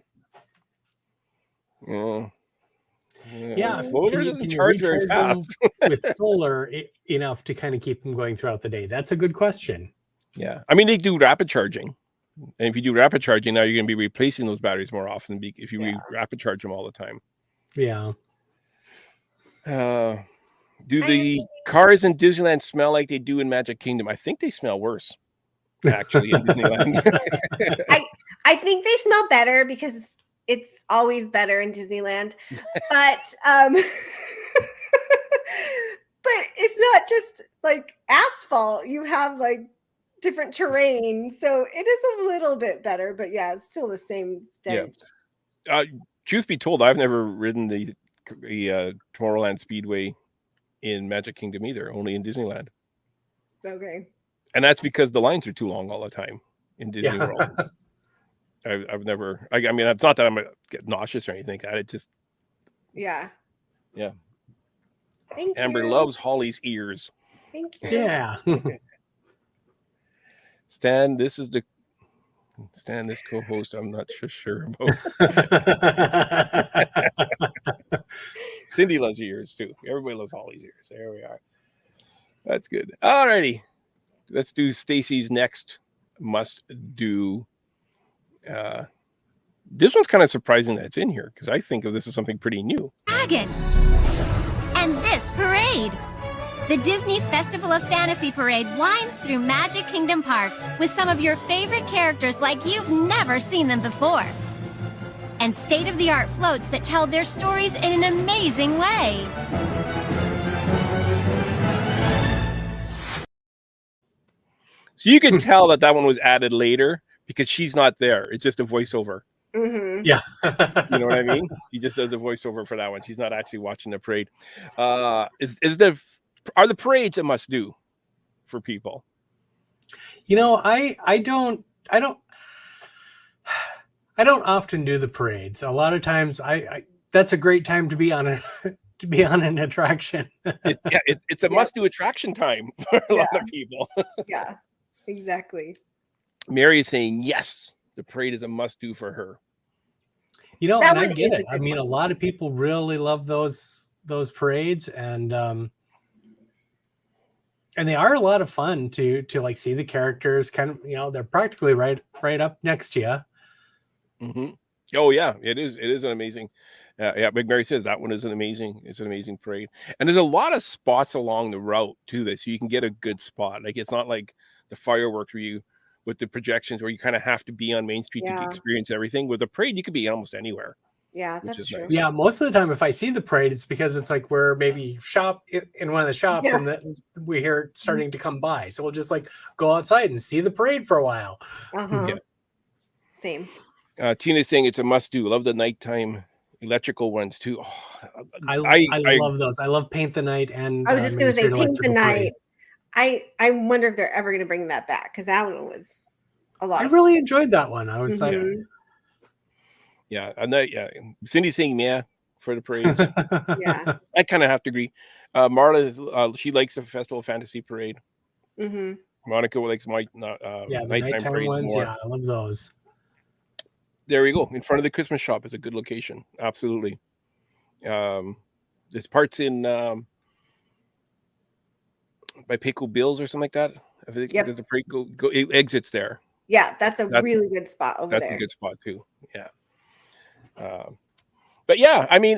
Yeah, solar doesn't charge very fast. With solar enough to kind of keep them going throughout the day. That's a good question. Yeah, I mean they do rapid charging, and if you do rapid charging now, you're going to be replacing those batteries more often if you rapid charge them all the time. Yeah. Do the cars in Disneyland smell like they do in Magic Kingdom? I think they smell worse, actually, in Disneyland. I think they smell better because it's always better in Disneyland, but but it's not just like asphalt. You have like different terrain, so it is a little bit better. But yeah, it's still the same stench. Yeah. Truth be told, I've never ridden the Tomorrowland Speedway in Magic Kingdom either. Only in Disneyland. Okay. And that's because the lines are too long all the time in Disney World. I've never. I mean, it's not that I'm gonna get nauseous or anything. It just. Yeah. Yeah. Thank you. Amber loves Holly's ears. Thank you. Yeah. Stan, this co-host, I'm not sure about. Cindy loves your ears too. Everybody loves Holly's ears. There we are. That's good. All righty. Let's do Stacy's next must do. This one's kind of surprising that it's in here because I think of this as something pretty new. Dragon. And this parade. The Disney Festival of Fantasy Parade winds through Magic Kingdom Park with some of your favorite characters like you've never seen them before. And state-of-the-art floats that tell their stories in an amazing way. So you can tell that one was added later because she's not there. It's just a voiceover. Mm-hmm. Yeah. You know what I mean? He just does a voiceover for that one. She's not actually watching the parade. Are the parades a must do for people? You know, I don't often do the parades. A lot of times that's a great time to be on an attraction. It's a must do attraction time for a lot of people. Yeah, exactly. Mary is saying yes, the parade is a must do for her. You know, and I get it. I mean, a lot of people really love those parades, and they are a lot of fun to like see the characters. Kind of, you know, they're practically right up next to you. Mm-hmm. Oh yeah, it is. It is an amazing. Big Mary says that one is an amazing parade, and there's a lot of spots along the route too, so you can get a good spot. Like it's not like the fireworks where you with the projections where you kind of have to be on Main Street to experience everything. With the parade, you could be almost anywhere. Yeah, that's true. Nice. Yeah, most of the time, if I see the parade, it's because it's like we're maybe shop in one of the shops, and we hear it starting to come by. So we'll just like go outside and see the parade for a while. Yeah. Same. Tina's saying it's a must do. Love the nighttime electrical ones too. Oh, I love those. I love Paint the Night, and I was just going to say Paint the Night. I wonder if they're ever going to bring that back because that one was a lot. I really enjoyed that one. I was like, yeah, and Cindy's saying yeah for the parades. Yeah, I kind of have to agree. Marla, she likes the Festival of Fantasy Parade. Mm-hmm. Monica likes the nighttime parades ones. more. Yeah, I love those. There we go. In front of the Christmas shop is a good location. Absolutely. There's parts in by Pecos Bills or something like that. I think there's a parade it exits there. Yeah, that's really good spot over there. That's a good spot too. Yeah. But yeah, I mean,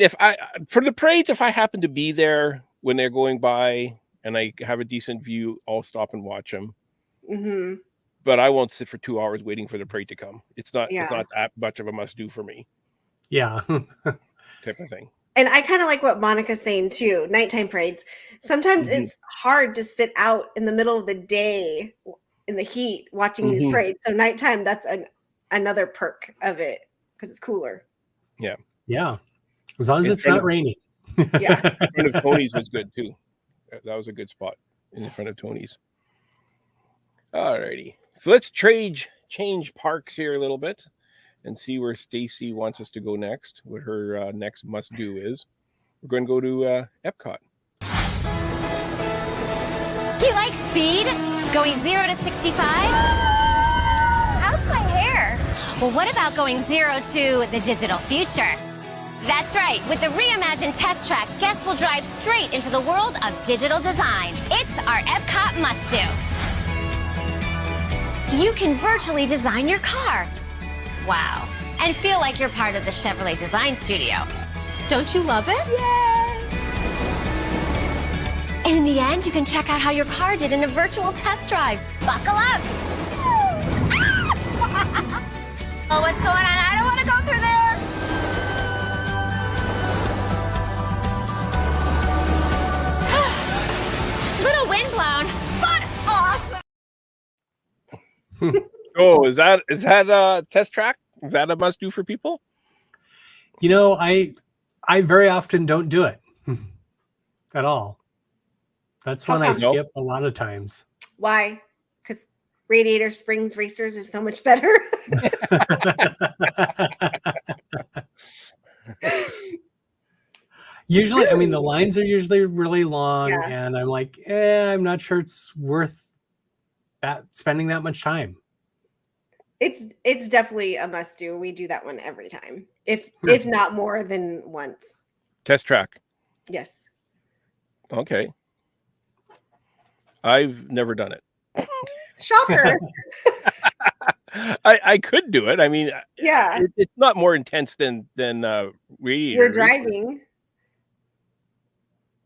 for the parades, if I happen to be there when they're going by and I have a decent view, I'll stop and watch them. Mm-hmm. But I won't sit for 2 hours waiting for the parade to come. It's not that much of a must do for me. Yeah. Type of thing. And I kind of like what Monica's saying too. Nighttime parades. Sometimes it's hard to sit out in the middle of the day in the heat watching these parades. So nighttime, that's another perk of it because it's cooler. Yeah. Yeah. As long as it's not raining. Yeah. In front of Tony's was good too. That was a good spot in front of Tony's. All righty. So let's change parks here a little bit and see where Stacy wants us to go next. What her next must do is. We're going to go to Epcot. Do you like speed? Going 0 to 65? How's my hair? Well, what about going 0 to the digital future? That's right. With the reimagined test track, guests will drive straight into the world of digital design. It's our Epcot must-do. You can virtually design your car. Wow. And feel like you're part of the Chevrolet Design Studio. Don't you love it? Yay! And in the end, you can check out how your car did in a virtual test drive. Buckle up. Oh, what's going on? I don't want to go through there. Little windblown, but awesome. Oh, is that a test track? Is that a must do for people? You know, I very often don't do it at all. That's when I skip a lot of times. Why? Because Radiator Springs Racers is so much better. Usually, I mean, the lines are usually really long, and I'm like, I'm not sure it's worth spending that much time. It's definitely a must do. We do that one every time, if not more than once. Test track. Yes. Okay. I've never done it. Shocker. I could do it. I mean, yeah, it's not more intense than Radiator. You're driving.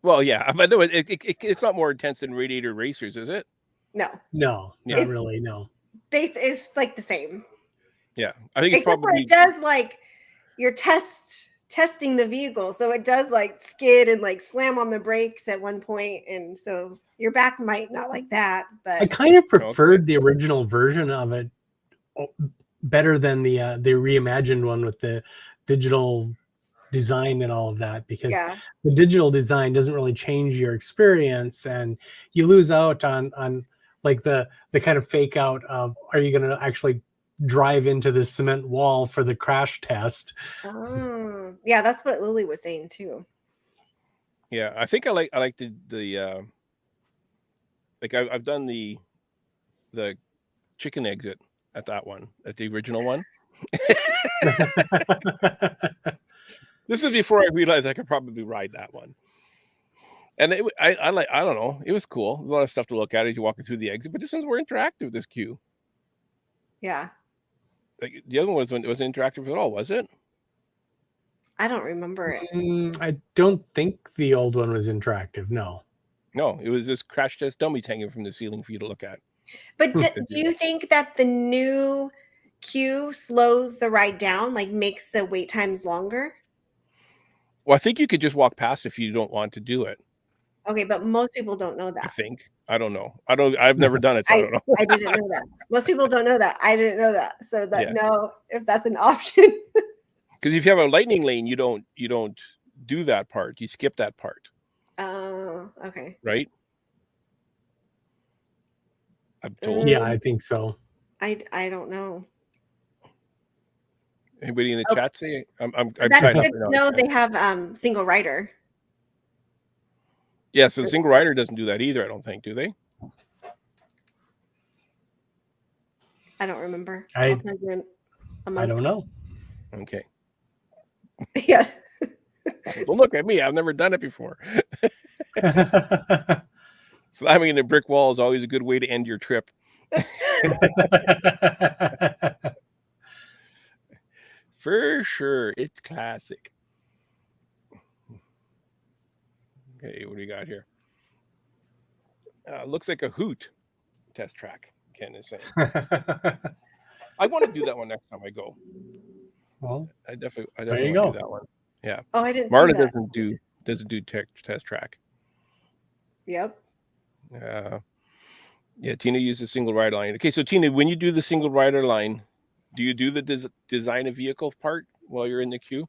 Well, yeah, but no, it's not more intense than Radiator Racers, is it? No, not really. No, it's like the same. Yeah, I think it's probably it does like you're testing the vehicle, so it does like skid and like slam on the brakes at one point, and so your back might not like that. But I kind of preferred the original version of it better than the reimagined one with the digital design and all of that, because the digital design doesn't really change your experience, and you lose out on like the kind of fake out of, are you going to actually drive into the cement wall for the crash test? Oh, yeah, that's what Lily was saying too. Yeah, I think I like the like I've done the chicken exit at that one, at the original one. This was before I realized I could probably ride that one. And I don't know, it was cool. There's a lot of stuff to look at as you're walking through the exit, but this one's more interactive, this queue. Yeah. Like the other one wasn't interactive at all, was it? I don't remember it. I don't think the old one was interactive. No, it was just crash test dummies hanging from the ceiling for you to look at. But do you think that the new queue slows the ride down, like makes the wait times longer? Well, I think you could just walk past if you don't want to do it. Okay, but most people don't know that. I think. I don't know. I've never done it, so I don't know. I didn't know that. Most people don't know that. I didn't know that. So know if that's an option. Because if you have a lightning lane, you don't do that part. You skip that part. Oh, okay. Right? I'm told. Yeah, I think so. I don't know. Anybody in the chat say? I'm that's good to know they have single rider. Yeah, so the single rider doesn't do that either, I don't think, do they? I don't remember. I don't know. Okay. Yeah. Well, look at me. I've never done it before. Slamming into brick wall is always a good way to end your trip. For sure. It's classic. Okay, what do you got here? Looks like a hoot test track, Ken is saying. I want to do that one next time I go. Well, I definitely want to do that one. Yeah. Oh, I didn't. Marta doesn't do test track. Yep. Yeah, Tina uses single rider line. Okay, so Tina, when you do the single rider line, do you do the design a vehicle part while you're in the queue?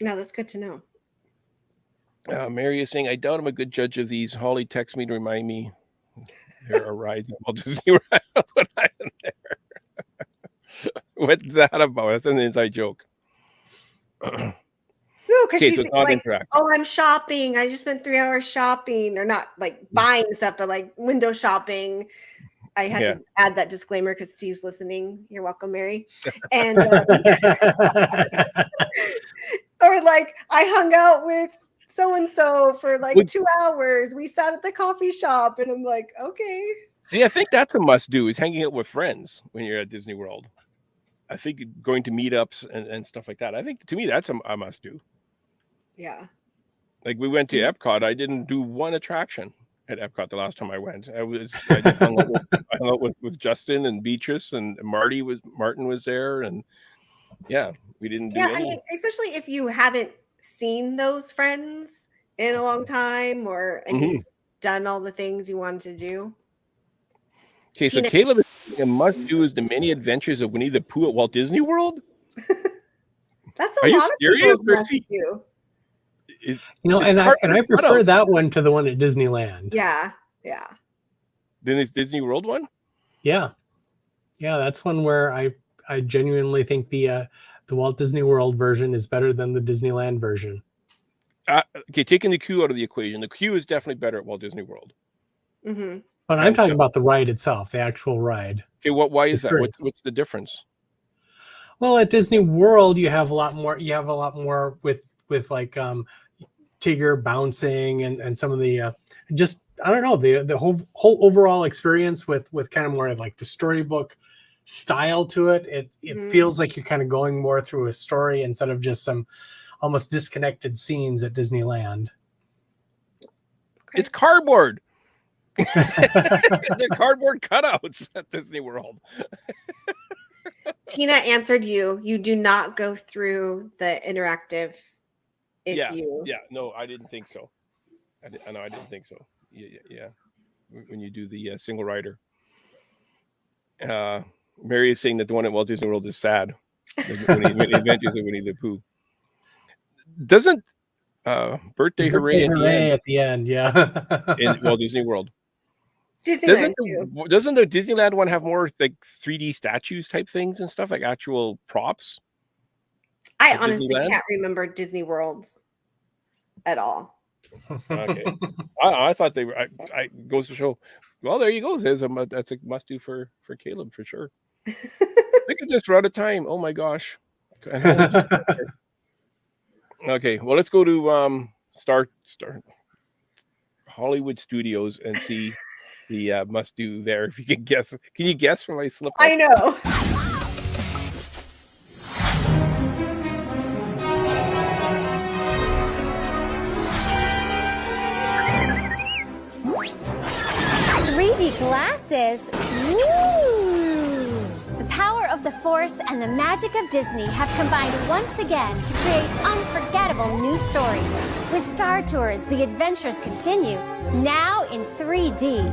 No, that's good to know. Mary is saying, I doubt I'm a good judge of these. Holly texts me to remind me there are rides at Walt Disney World when I'm there. What's that about? That's an inside joke. No, because Okay, she's so it's not like, interactive. oh, I'm shopping. I just spent 3 hours shopping, or not like buying stuff, but like window shopping. I had to add that disclaimer because Steve's listening. You're welcome, Mary. And or like I hung out with so-and-so for like 2 hours. We sat at the coffee shop, and I'm like, okay. See, I think that's a must do, is hanging out with friends when you're at Disney World. I think going to meetups and stuff like that. I think, to me, that's a must do. Yeah. Like we went to Epcot. I didn't do one attraction at Epcot the last time I went. I just hung out with Justin and Beatrice, and Martin was there, and we didn't do any. I mean, especially if you haven't seen those friends in a long time, and you've done all the things you wanted to do. Okay, so Caleb is saying a must do is the many adventures of Winnie the Pooh at Walt Disney World. That's a lot of people's must do. And I prefer that one to the one at Disneyland. Yeah. Then it's Disney World one? Yeah. That's one where I genuinely think the Walt Disney World version is better than the Disneyland version. Okay, taking the queue out of the equation, the queue is definitely better at Walt Disney World. Mm-hmm. But I'm talking about the ride itself, the actual ride. Okay, why is that? What's the difference? Well, at Disney World, you have a lot more. You have a lot more with like Tigger bouncing and some of the just, I don't know, the whole overall experience with kind of more like the storybook style to it. It feels like you're kind of going more through a story instead of just some almost disconnected scenes at Disneyland. Okay. It's cardboard. They're cardboard cutouts at Disney World. Tina answered you. You do not go through the interactive. No, I didn't think so. I didn't think so. Yeah. When you do the single rider. Mary is saying that the one at Walt Disney World is sad. When Adventures of Winnie the Pooh. Doesn't Birthday Hooray at the end, yeah. in Walt Disney World. Disneyland doesn't the Disneyland one have more like 3D statues type things and stuff, like actual props? I honestly can't remember Disney Worlds at all. Okay. I thought they were. I goes to show. Well, there you go. That's a must do for Caleb for sure. Look at this, we're out of time. Oh my gosh. Okay, well, let's go to Star Hollywood Studios and see the must do there. If you can guess, can you guess from my slip? I know. Glasses. Woo! The power of the Force and the magic of Disney have combined once again to create unforgettable new stories. With Star Tours, the adventures continue, now in 3D.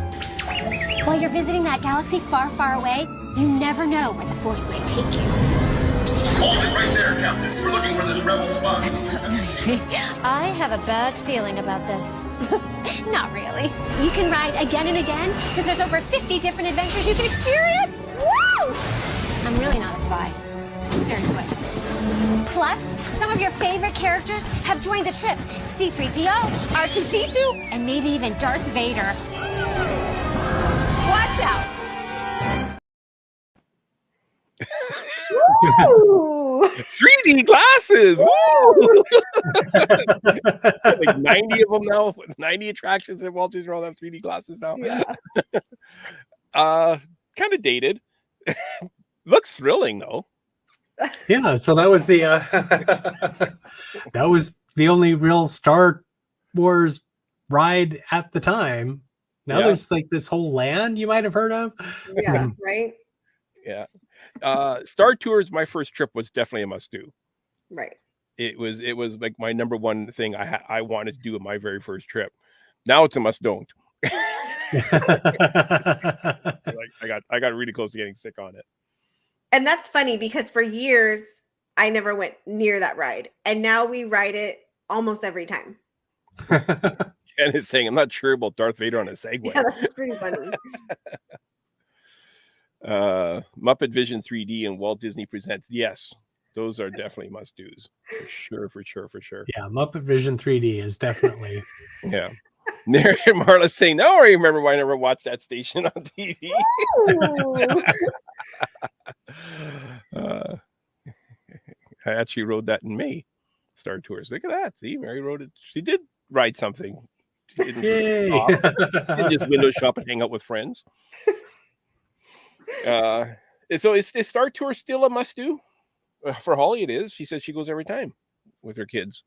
While you're visiting that galaxy far, far away, you never know where the Force may take you. Hold it right there, Captain. We're looking for this rebel spy. That's not really me. I have a bad feeling about this. Not really. You can ride again and again because there's over 50 different adventures you can experience. Woo! I'm really not a spy. Seriously. Plus, some of your favorite characters have joined the trip. C-3PO, R2-D2, and maybe even Darth Vader. Watch out! 3D glasses. Woo! Like 90 of them now. 90 attractions at Walt Disney World have 3D glasses now. Yeah. Kind of dated. Looks thrilling though. Yeah. So that was the only real Star Wars ride at the time. Now there's like this whole land you might have heard of. Yeah. Right. Yeah. Star Tours, my first trip, was definitely a must do. Right. It was like my number one thing I wanted to do in my very first trip. Now it's a must don't. Like I got really close to getting sick on it. And that's funny because for years I never went near that ride. And now we ride it almost every time. Ken is saying, I'm not sure about Darth Vader on a Segway. Yeah, that's pretty funny. Muppet Vision 3D and Walt Disney Presents. Yes, those are definitely must-dos. For sure. Yeah, Muppet Vision 3D is definitely. Yeah. Marla's saying, no, I remember why I never watched that station on TV. I actually rode that in May. Star Tours. Look at that. See, Mary rode it. She did ride something. She didn't just window shop and hang out with friends. So is Star Tours still a must-do? For Holly, it is. She says she goes every time with her kids.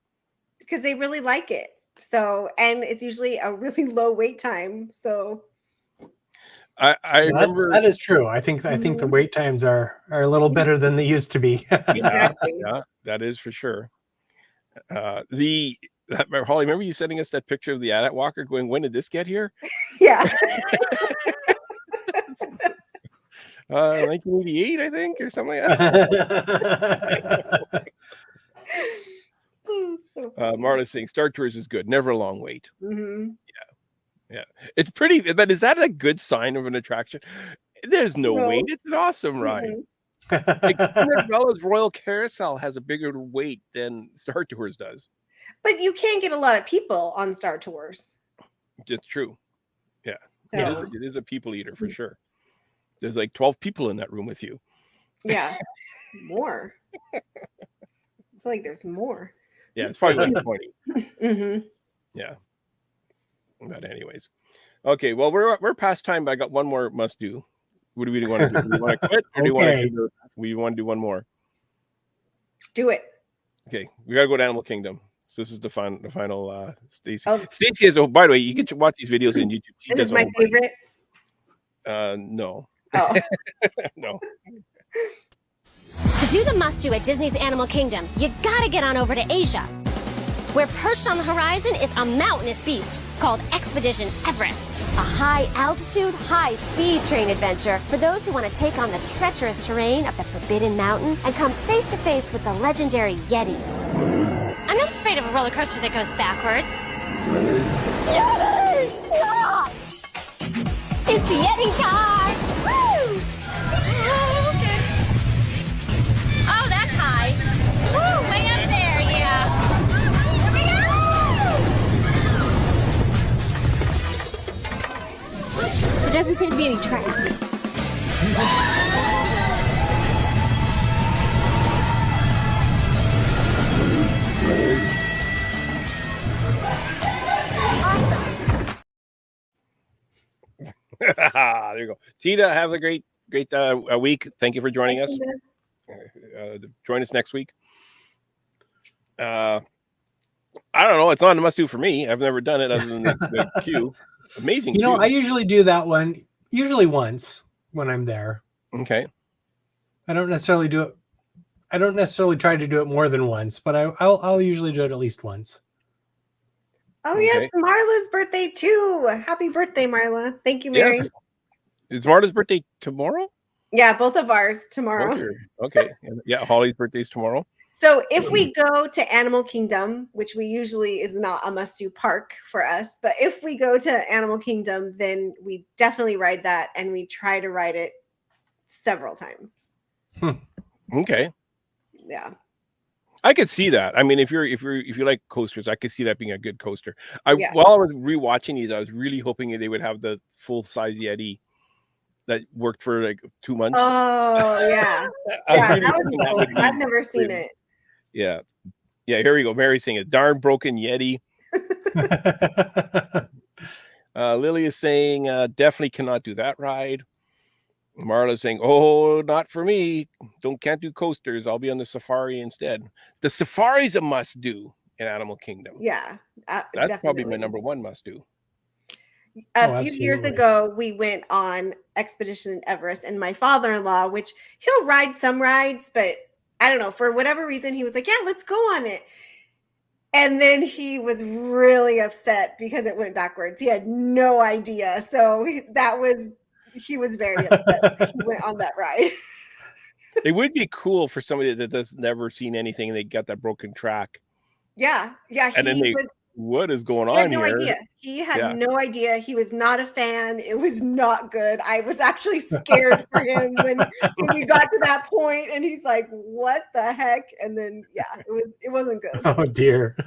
Because they really like it. So, and it's usually a really low wait time. So I remember that is true. I think the wait times are a little better than they used to be. Exactly. Yeah, that is for sure. Holly, remember you sending us that picture of the AT-AT walker going, when did this get here? Yeah. 1988, I think, or something like that. So Marla's saying Star Tours is good. Never a long wait. Mm-hmm. Yeah. It's pretty, but is that a good sign of an attraction? There's no wait. It's an awesome ride. Like Cinderella's Royal Carousel has a bigger wait than Star Tours does. But you can get a lot of people on Star Tours. It's true. Yeah. So. It is a people eater for sure. There's like 12 people in that room with you. Yeah. More. I feel like there's more. Yeah, it's probably like 20. Mm-hmm. Yeah. But anyways. Okay, well, we're past time, but I got one more must do. What do we want to do? Do we want to quit or do we want to do one more? Do it. Okay, we got to go to Animal Kingdom. So this is the final Stacy. Oh. Stacy is, by the way, you can watch these videos on YouTube. This is my favorite. No. Oh. No. To do the must-do at Disney's Animal Kingdom, you gotta get on over to Asia, where perched on the horizon is a mountainous beast called Expedition Everest, a high-altitude, high-speed train adventure for those who want to take on the treacherous terrain of the Forbidden Mountain and come face-to-face with the legendary Yeti. I'm not afraid of a roller coaster that goes backwards. Yeti! Ah! It's Yeti time! Woo! Okay. Oh, that's high. Woo, way up there, yeah. Here we go! There doesn't seem to be any track. There you go. Tita, have a great week. Thank you for joining us. Join us next week. I don't know. It's not a must-do for me. I've never done it other than the queue. Amazing. You know, I usually do that one once when I'm there. Okay. I don't necessarily do it. I don't necessarily try to do it more than once, but I'll usually do it at least once. Oh, yeah, it's Marla's birthday too. Happy birthday, Marla. Thank you, Mary. Yes. Is Marla's birthday tomorrow? Yeah, both of ours tomorrow. Okay. Yeah, Holly's birthday's tomorrow. So if we go to Animal Kingdom, which we usually is not a must-do park for us, but if we go to Animal Kingdom, then we definitely ride that, and we try to ride it several times. Okay. Yeah. I could see that. I mean, if you like coasters, I could see that being a good coaster. While I was rewatching these, I was really hoping they would have the full-size Yeti that worked for like 2 months. Oh, yeah. That would be cool. I've never seen it. Yeah. Here we go. Mary's saying a darn broken Yeti. Lily is saying definitely cannot do that ride. Marla's saying, oh, not for me. Can't do coasters. I'll be on the safari instead. The safari's a must do in Animal Kingdom. Yeah. That's definitely. probably my number one must do. A few years ago, we went on Expedition Everest, and my father-in-law, which he'll ride some rides, but I don't know, for whatever reason, he was like, yeah, let's go on it. And then he was really upset because it went backwards. He had no idea. So he was very upset that he went on that ride. It would be cool for somebody that has never seen anything and they got that broken track. Yeah. And then what is going He had on no here? idea. He had no idea. He was not a fan. It was not good. I was actually scared for him when we got to that point, and he's like, "What the heck?" And then it wasn't good. Oh dear.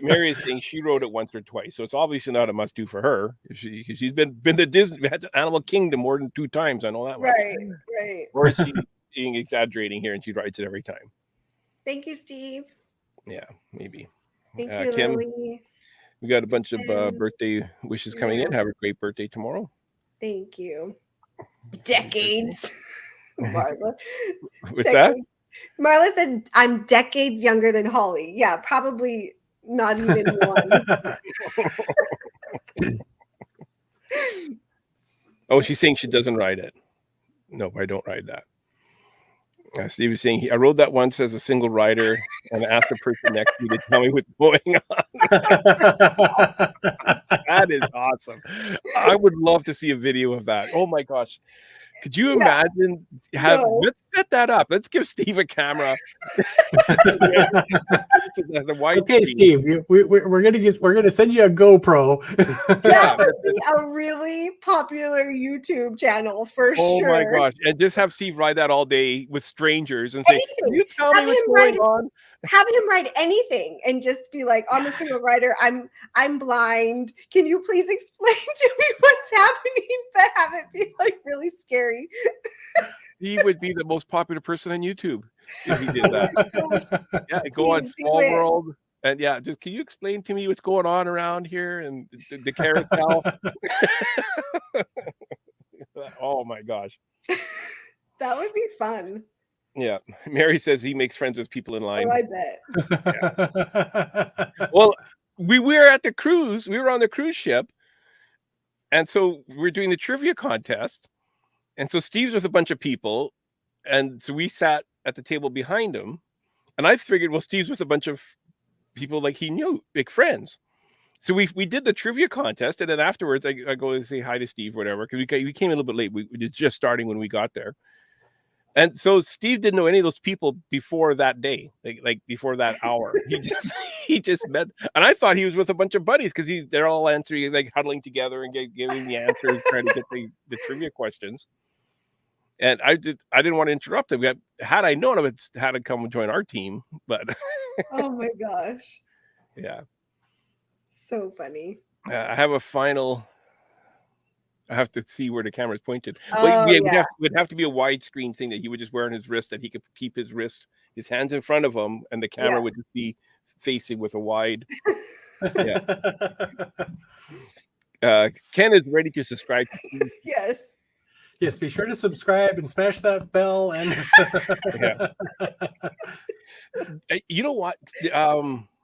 Mary is saying she wrote it once or twice, so it's obviously not a must do for her. She's been to Disney, had to Animal Kingdom more than 2 times. I know that much. Right. Or is she being exaggerating here and she writes it every time? Thank you, Steve. Yeah, maybe. Thank you, Kim, Lily. we got a bunch of birthday wishes coming in. Have a great birthday tomorrow. Thank you. Decades. Marla. What's that? Marla said, I'm decades younger than Holly. Yeah, probably not even one. Oh, she's saying she doesn't ride it. No, I don't ride that. Steve is saying I rode that once as a single rider and asked the person next to me to tell me what's going on. That is awesome. I would love to see a video of that. Oh my gosh. Could you imagine? Let's set that up. Let's give Steve a camera. Okay, Steve, we're gonna send you a GoPro. That would be a really popular YouTube channel for sure. Oh my gosh! And just have Steve ride that all day with strangers and say, "Can you tell me what's going on?" Have him write anything and just be like, I'm a single rider. I'm blind. Can you please explain to me what's happening? But have it be like really scary. He would be the most popular person on YouTube if he did that. Yeah, go on Small World. And just can you explain to me what's going on around here and the carousel? Oh my gosh. That would be fun. Yeah. Mary says he makes friends with people in line. Oh, I bet. Yeah. Well, we were at the cruise. We were on the cruise ship. And so we're doing the trivia contest. And so Steve's with a bunch of people. And so we sat at the table behind him. And I figured, well, Steve's with a bunch of people like he knew, like friends. So we did the trivia contest. And then afterwards, I go and say hi to Steve, whatever, because we came a little bit late. We were just starting when we got there. And so Steve didn't know any of those people before that day, like before that hour. He just met, and I thought he was with a bunch of buddies because they're all answering, like huddling together and giving the answers, trying to get the trivia questions. And I didn't want to interrupt him. Had I known, I would had to come and join our team. But oh my gosh, yeah, so funny. I have a final. I have to see where the camera is pointed. It would have to be a widescreen thing that he would just wear on his wrist, that he could keep his hands in front of him, and the camera would just be facing with a wide. Yeah. Ken is ready to subscribe. Yes. Yes, be sure to subscribe and smash that bell. And you know what?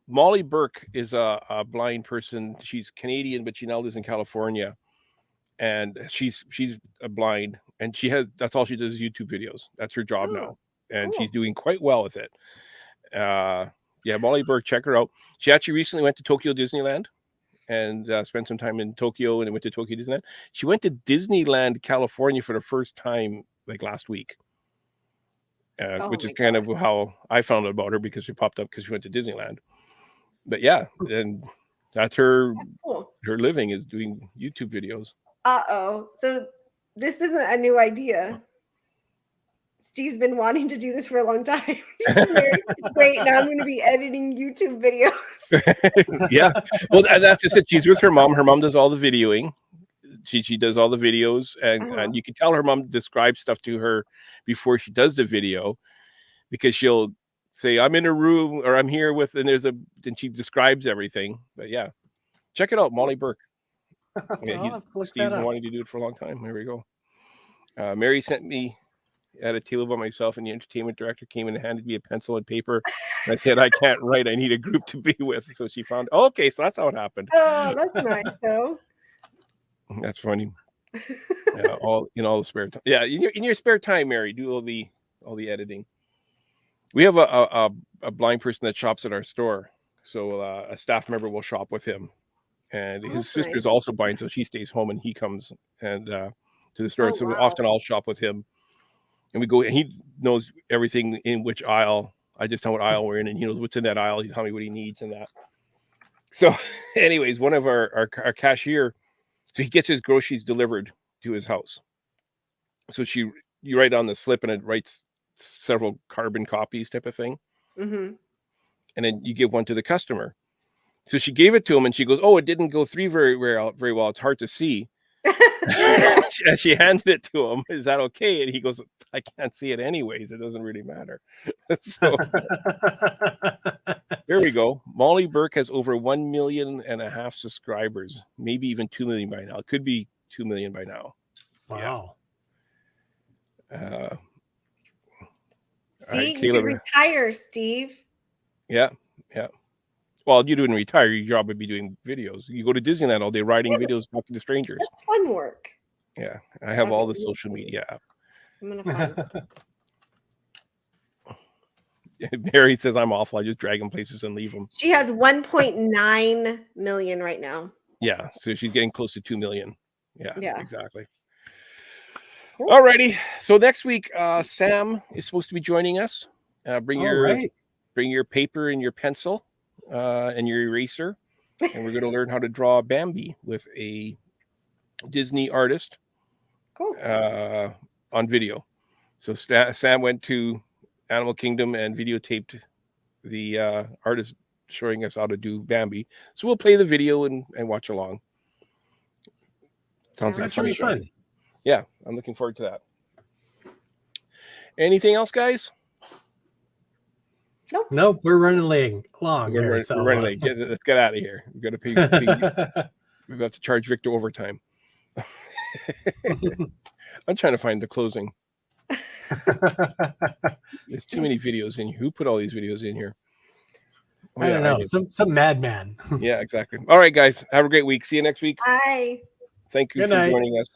Molly Burke is a blind person. She's Canadian, but she now lives in California. And she's blind, and that's all she does is YouTube videos. That's her job now, and she's doing quite well with it. Molly Burke, check her out. She actually recently went to Tokyo Disneyland and spent some time in Tokyo, and then went to Tokyo Disneyland. She went to Disneyland, California for the first time like last week, which is kind of how I found out about her, because she popped up because she went to Disneyland. But yeah, and that's her. That's cool. Her living is doing YouTube videos. So this isn't a new idea. Steve's been wanting to do this for a long time. Great, now I'm going to be editing YouTube videos. Yeah, well, that's just it. She's with her mom. Her mom does all the videoing. She does all the videos, and you can tell her mom describes stuff to her before she does the video, because she'll say, "I'm in a room," or "I'm here with," and she describes everything. But yeah, check it out, Molly Burke. Yeah, Steve's been wanting to do it for a long time. Here we go. Mary sent me at a table by myself, and the entertainment director came and handed me a pencil and paper. And I said, "I can't write. I need a group to be with." So she found. Okay, so that's how it happened. Oh, that's nice, though. That's funny. All the spare time. Yeah, in your spare time, Mary, do all the editing. We have a blind person that shops at our store, so a staff member will shop with him. And his sister's also blind, so she stays home and he comes and to the store. So often I'll shop with him, and we go, and he knows everything in which aisle. I just tell what aisle we're in, and he knows what's in that aisle. He tell me what he needs and that. So, anyways, one of our cashier, so he gets his groceries delivered to his house. So you write on the slip, and it writes several carbon copies type of thing. Mm-hmm. And then you give one to the customer. So she gave it to him, and she goes, "Oh, it didn't go through very well. It's hard to see." And she handed it to him. Is that okay? And he goes, "I can't see it anyways. It doesn't really matter." So here we go. Molly Burke has over 1.5 million subscribers, maybe even 2 million by now. It could be 2 million by now. Wow. Yeah. See, you can retire, Steve. Yeah. Well, you didn't retire. Your job would be doing videos. You go to Disneyland all day, writing videos, talking to strangers. That's fun work. Yeah, I have all the social media app. I'm gonna find. Mary says I'm awful. I just drag them places and leave them. She has 1.9 million right now. Yeah, so she's getting close to 2 million. Yeah. Exactly. Cool. All righty. So next week, Sam is supposed to be joining us. Bring your paper and your pencil and your eraser, and we're going to learn how to draw Bambi with a Disney artist. Cool. On video. So Sam went to Animal Kingdom and videotaped the artist showing us how to do Bambi. So we'll play the video and watch along. Sounds like that should be fun. Yeah, I'm looking forward to that. Anything else, guys? Nope, we're running long. We're running late. Let's get out of here. We've got to pay. We've got to charge Victor overtime. I'm trying to find the closing. There's too many videos in here. Who put all these videos in here? I don't know. Some madman. Yeah, exactly. All right, guys. Have a great week. See you next week. Bye. Thank you for joining us.